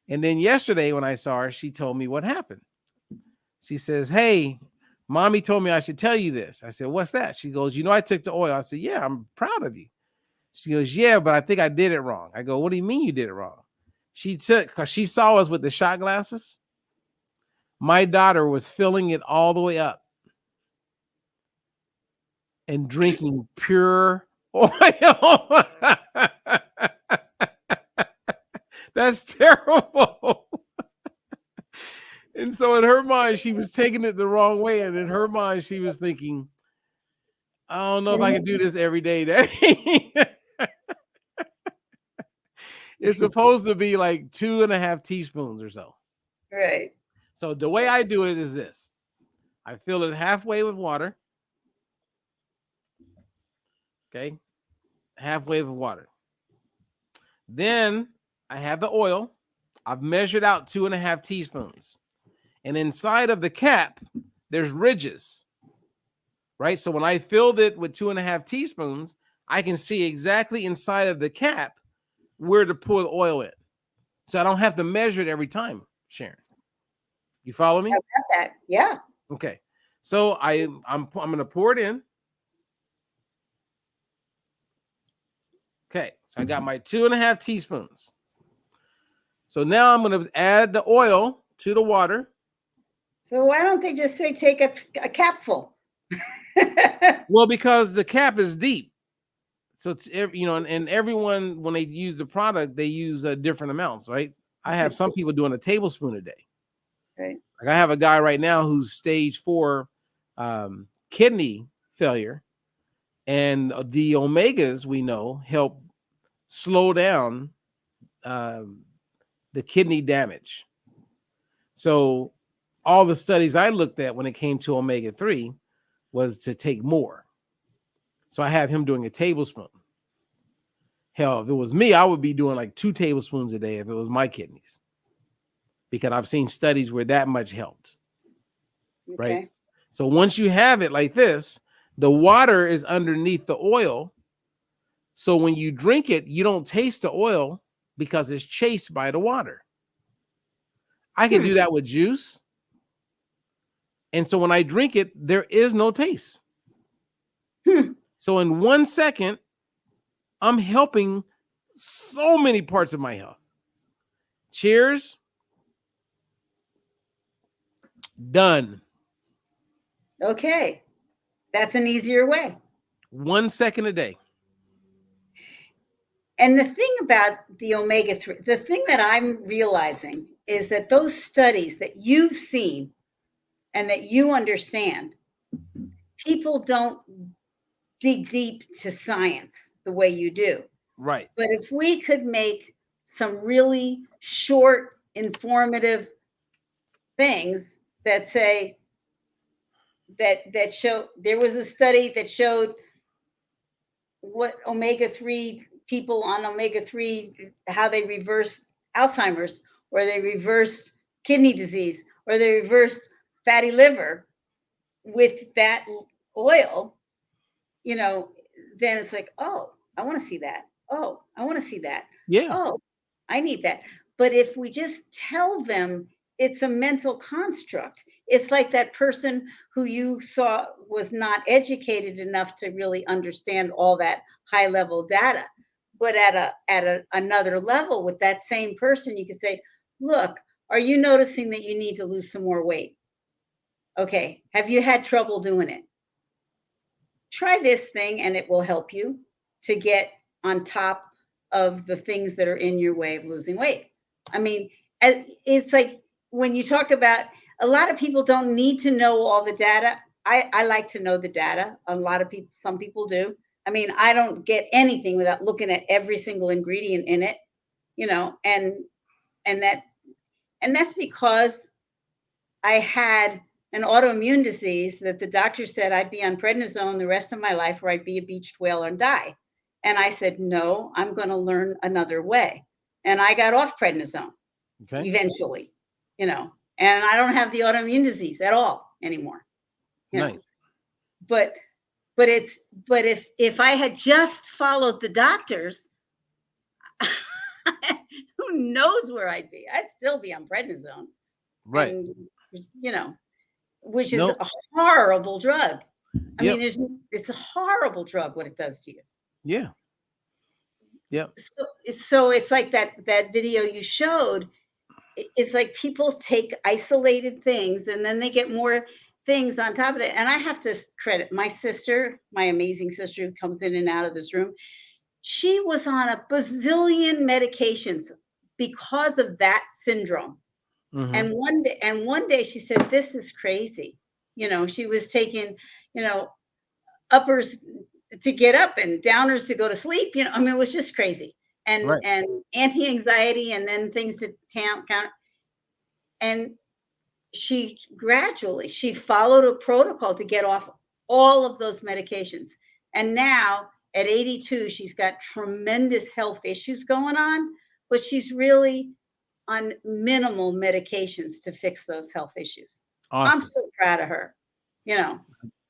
And then yesterday when I saw her, she told me what happened. She says, hey, Mommy told me I should tell you this. I said, what's that? She goes, I took the oil. I said, yeah, I'm proud of you. She goes, yeah, but I think I did it wrong. I go, what do you mean you did it wrong? Because she saw us with the shot glasses. My daughter was filling it all the way up and drinking pure oil. That's terrible. And so in her mind, she was taking it the wrong way. And in her mind, she was thinking, I don't know if I can do this every day, Daddy. It's supposed to be like 2.5 teaspoons or so. Right. So the way I do it is this. I fill it halfway with water. Okay, halfway of water. Then I have the oil. I've measured out 2.5 teaspoons. And inside of the cap, there's ridges, right? So when I filled it with 2.5 teaspoons, I can see exactly inside of the cap where to pour the oil in. So I don't have to measure it every time, Sharon. You follow me? I got that. Yeah. Okay. So I'm going to pour it in. Okay. So I got my 2.5 teaspoons. So now I'm going to add the oil to the water. So why don't they just say take a capful? Well, because the cap is deep. So it's, you know, and everyone, when they use the product, they use different amounts, right? I have some people doing a tablespoon a day. Right. Like I have a guy right now who's stage 4 kidney failure, and the omegas we know help slow down the kidney damage. So all the studies I looked at when it came to omega-3 was to take more. So I have him doing a tablespoon. Hell, if it was me, I would be doing like 2 tablespoons a day if it was my kidneys, because I've seen studies where that much helped. Okay. Right. So once you have it like this, the water is underneath the oil. So when you drink it, you don't taste the oil because it's chased by the water. I can do that with juice. And so when I drink it, there is no taste. So in 1 second, I'm helping so many parts of my health. Cheers. Done. Okay. That's an easier way. 1 second a day. And the thing about the omega-3, the thing that I'm realizing is that those studies that you've seen and that you understand, people don't dig deep to science the way you do. Right. But if we could make some really short, informative things that say that show, there was a study that showed what omega-3 people on omega-3, how they reversed Alzheimer's, or they reversed kidney disease, or they reversed fatty liver with that oil, you know, then it's like, oh, I want to see that. Oh, I want to see that. Yeah. Oh, I need that. But if we just tell them it's a mental construct, it's like that person who you saw was not educated enough to really understand all that high level data. But at another level with that same person, you could say, look, are you noticing that you need to lose some more weight? Okay. Have you had trouble doing it? Try this thing and it will help you to get on top of the things that are in your way of losing weight. I mean, it's like when you talk about, a lot of people don't need to know all the data. I like to know the data. A lot of people, some people do. I mean, I don't get anything without looking at every single ingredient in it, you know, and that, and that's because I had an autoimmune disease that the doctor said I'd be on prednisone the rest of my life or I'd be a beached whale and die. And I said, no, I'm going to learn another way. And I got off prednisone eventually, you know, and I don't have the autoimmune disease at all anymore. Nice. But if I had just followed the doctors, who knows where I'd be? I'd still be on prednisone. Right. And, you know, which is a horrible drug. I mean, it's a horrible drug what it does to you. Yeah. Yeah. So it's like that video you showed. It's like people take isolated things and then they get more things on top of it. And I have to credit my sister, my amazing sister who comes in and out of this room. She was on a bazillion medications because of that syndrome. Mm-hmm. And one day she said, this is crazy. You know, she was taking, you know, uppers to get up and downers to go to sleep. You know, I mean, it was just crazy. And anti-anxiety and then things to count. And she followed a protocol to get off all of those medications. And now at 82, she's got tremendous health issues going on, but she's really on minimal medications to fix those health issues. I'm Awesome. so proud of her, you know.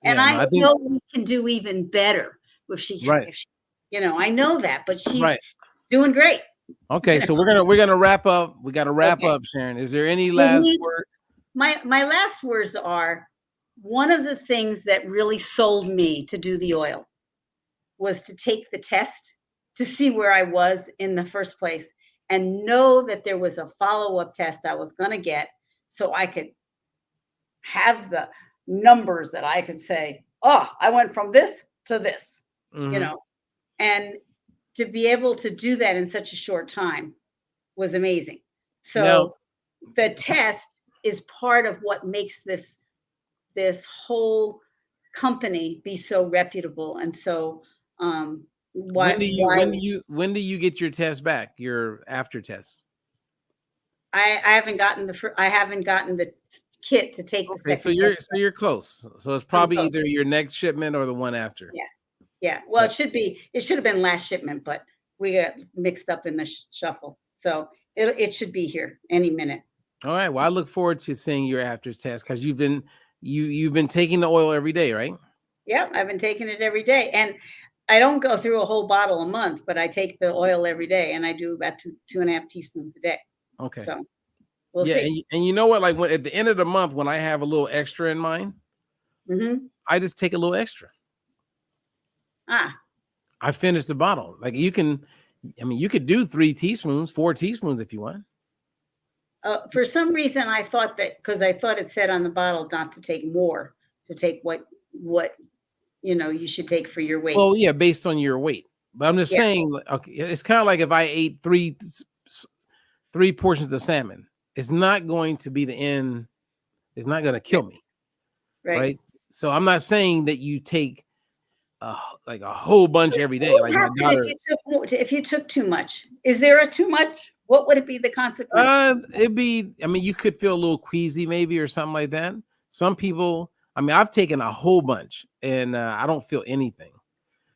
And Yeah, no, I I think know we can do even better right, if she, I know that, but she's right. doing great. Okay, You so know? we're gonna wrap up. We got to wrap Okay. up, Sharon. Is there any Well, last word? my last words are, one of the things that really sold me to do the oil was to take the test to see where I was in the first place and know that there was a follow-up test I was going to get, so I could have the numbers that I could say, oh, I went from this to this, Mhm. and to be able to do that in such a short time was amazing. Now, So the test is part of what makes this whole company be so reputable and so when do you why when do you get your test back? Your after test? I haven't gotten I haven't gotten the kit to take the Okay, so second test. you're close. So it's I'm probably close. either your next shipment or the one after. Yeah, yeah. Well, But it should have been last shipment, but we got mixed up in the shuffle. So it should be here any minute. all right. Well, I look forward to seeing your after test because you've been taking the oil every day, right? Yeah, I've been taking it every day, and I don't go through a whole bottle a month, but I take the oil every day, and I do about 2.5 teaspoons a day. Okay. So we'll Yeah, see. and you know what? Like when at the end of the month, when I have a little extra in mine, Hmm. I just take a little extra. Ah, I finish the bottle. Like you can, I mean, you could do 3 teaspoons, 4 teaspoons if you want. for some reason, I thought that because I thought it said on the bottle not to take more, to take what you should take for your weight. Well, yeah, based on your weight. But I'm just Yeah, saying, okay, it's kind of like if I ate three portions of salmon, it's not going to be the end. It's not going to yeah, kill me, right. right? So I'm not saying that you take like a whole bunch every day. What would Like my happen daughter, if you took too much? Is there a too much? What would it be the consequence? it'd be. I mean, you could feel a little queasy, maybe, or something like that. Some people. I mean, I've taken a whole bunch, and I don't feel anything.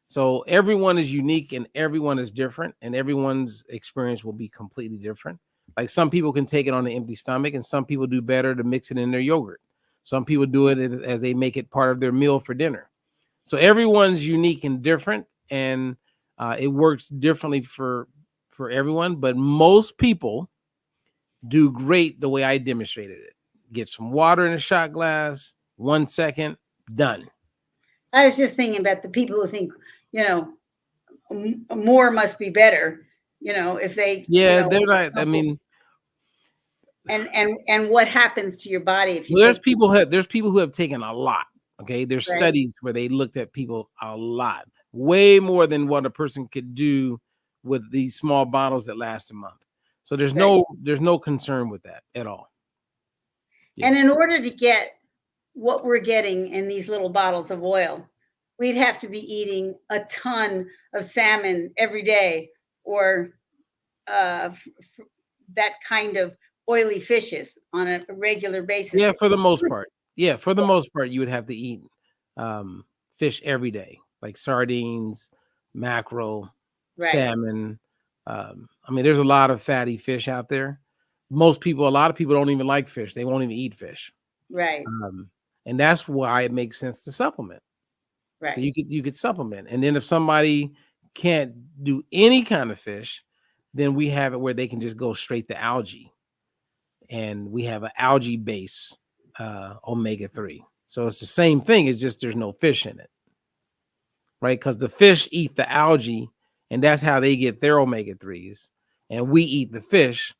So everyone is unique, and everyone is different, and everyone's experience will be completely different. Like some people can take it on an empty stomach, and some people do better to mix it in their yogurt. Some people do it as they make it part of their meal for dinner. So everyone's unique and different, and it works differently for everyone. But most people do great the way I demonstrated it. Get some water in a shot glass, 1 second, done. I was just thinking about the people who think, you know, more must be better. If they, Yeah, they're not. I mean, and what happens to your body if you well, take there's people who have taken a lot. Okay, there's right, studies where they looked at people a lot, way more than what a person could do with these small bottles that last a month. So right. there's no concern with that at all. Yeah. And in order to get what we're getting in these little bottles of oil, we'd have to be eating a ton of salmon every day, or that kind of oily fishes on a regular basis. Yeah, for the most part. Yeah, for the most part, you would have to eat fish every day, like sardines, mackerel, Right, salmon. I mean, there's a lot of fatty fish out there. A lot of people don't even like fish. They won't even eat fish. right, Um, and that's why it makes sense to supplement. So right. you could supplement. And then if somebody can't do any kind of fish, then we have it where they can just go straight to algae. And we have an algae base omega-3. So it's the same thing, it's just there's no fish in it, right? Because the fish eat the algae, and that's how they get their omega-3s. And we eat the fish,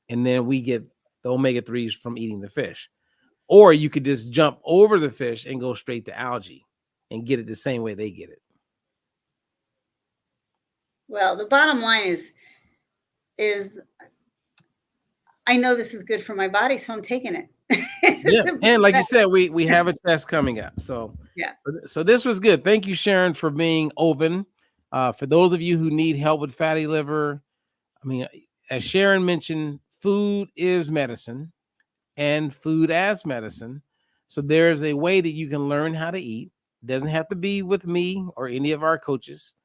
and then we get the omega-3s from eating the fish. Or you could just jump over the fish and go straight to algae and get it the same way they get it. Well, the bottom line is I know this is good for my body, so I'm taking it. It's as Yeah. simple And as like you that. said, we have a test coming up. Yeah. So this was good. Thank you, Sharon, for being open. For those of you who need help with fatty liver, I mean, as Sharon mentioned, food is medicine and food as medicine. So there's a way that you can learn how to eat. It doesn't have to be with me or any of our coaches.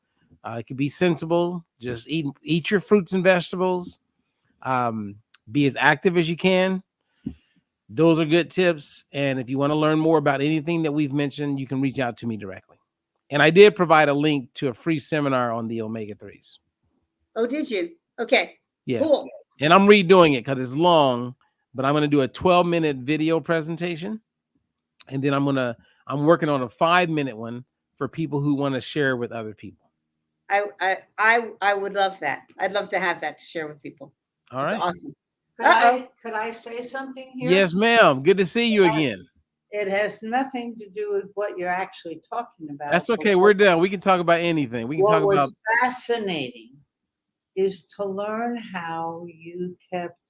It can be sensible. Just eat your fruits and vegetables. Be as active as you can. Those are good tips. And if you want to learn more about anything that we've mentioned, you can reach out to me directly. And I did provide a link to a free seminar on the omega-3s. Oh, did you? Okay. Yeah. Cool. And I'm redoing it because it's long, but I'm going to do a 12-minute video presentation. And then I'm working on a 5-minute one for people who want to share with other people. I would love that. I'd love to have that to share with people. All right. Awesome. Could I say something here? Yes, ma'am. Good to see you again. It has nothing to do with what you're actually talking about. That's okay. We're done. We can talk about anything. We can talk about. What was fascinating is to learn how you kept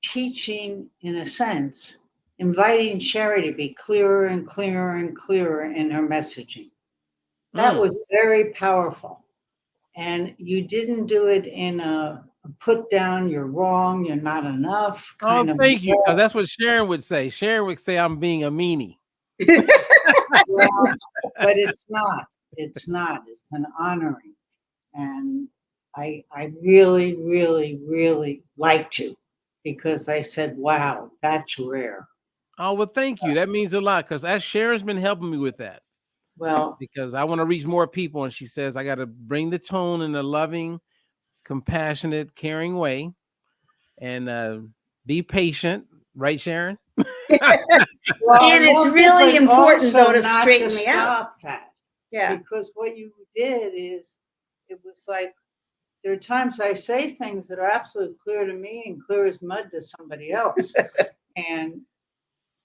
teaching, in a sense, inviting Sherry to be clearer and clearer and clearer in her messaging. That was very powerful. And you didn't do it in a put down, you're wrong, you're not enough. Thank you. Because that's what Sharon would say. Sharon would say, I'm being a meanie. Well, but it's not. It's not. It's an honoring. And I really, really, really liked you because I said, wow, that's rare. Oh, well, thank you. That means a lot because Sharon's been helping me with that. Well, because I want to reach more people. And she says, I got to bring the tone in a loving, compassionate, caring way and be patient. Right, Sharon? And it's really important, though, to straighten me out. That. Yeah. Because what you did is, it was like, there are times I say things that are absolutely clear to me and clear as mud to somebody else. And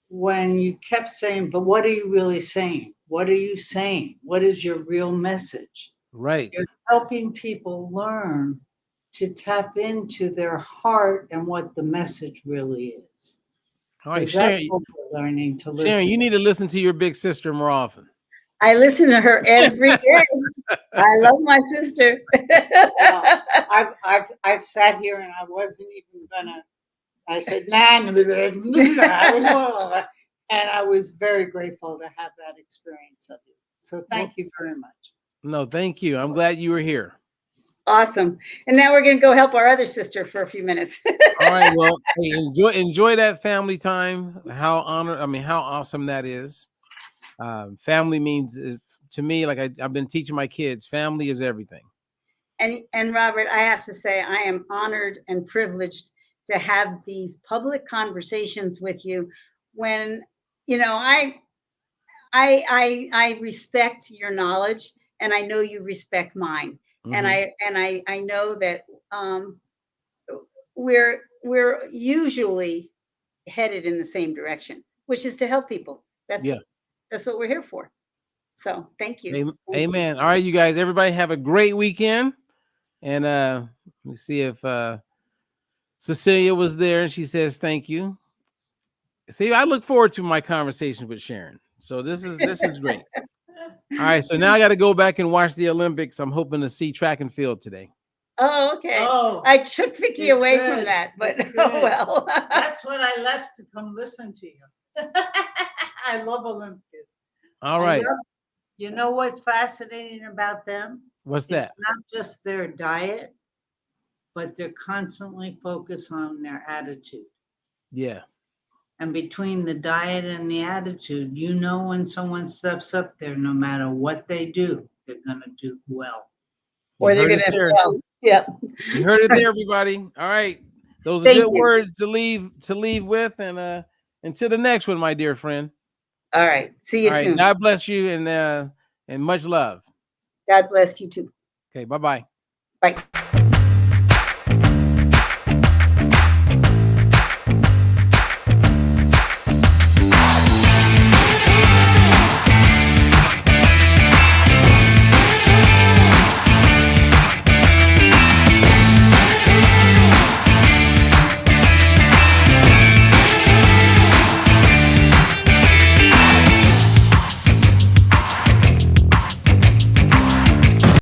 when you kept saying, but what are you really saying? What are you saying? What is your real message? Right. You're helping people learn to tap into their heart and what the message really is. All right, Sharon, Sharon, that's what we're learning to listen. Sharon, you need to listen to your big sister more often. I listen to her every day. I love my sister. Well, I've sat here and I wasn't even gonna. I said, nah, and I was very grateful to have that experience of you. So thank you very much. No, thank you. I'm glad you were here. Awesome. And now we're going to go help our other sister for a few minutes. All right. Well, hey, enjoy that family time. How awesome that is. Family means to me, like I've been teaching my kids, family is everything. And Robert, I have to say, I am honored and privileged to have these public conversations with you when, you know, I respect your knowledge and I know you respect mine. Mm-hmm. And I know that we're usually headed in the same direction, which is to help people. That's what we're here for. So thank you. Amen. All right, you guys, everybody have a great weekend. And let me see if Cecilia was there and she says thank you. See, I look forward to my conversation with Sharon. So this is great. All right, so now I got to go back and watch the Olympics. I'm hoping to see track and field today. Oh, okay. Oh, I took Vicky away from that, but oh well. That's what I left to come listen to you. I love Olympics. All right. You know what's fascinating about them? What's that? It's not just their diet, but they're constantly focused on their attitude. Yeah. And between the diet and the attitude, you know when someone steps up there, no matter what they do, they're going to do well. Or they're going to do well. Yeah. You heard it there, everybody. All right. Those are good words to leave with. And until the next one, my dear friend. All right. See you soon. God bless you and much love. God bless you too. Okay. Bye-bye. Bye.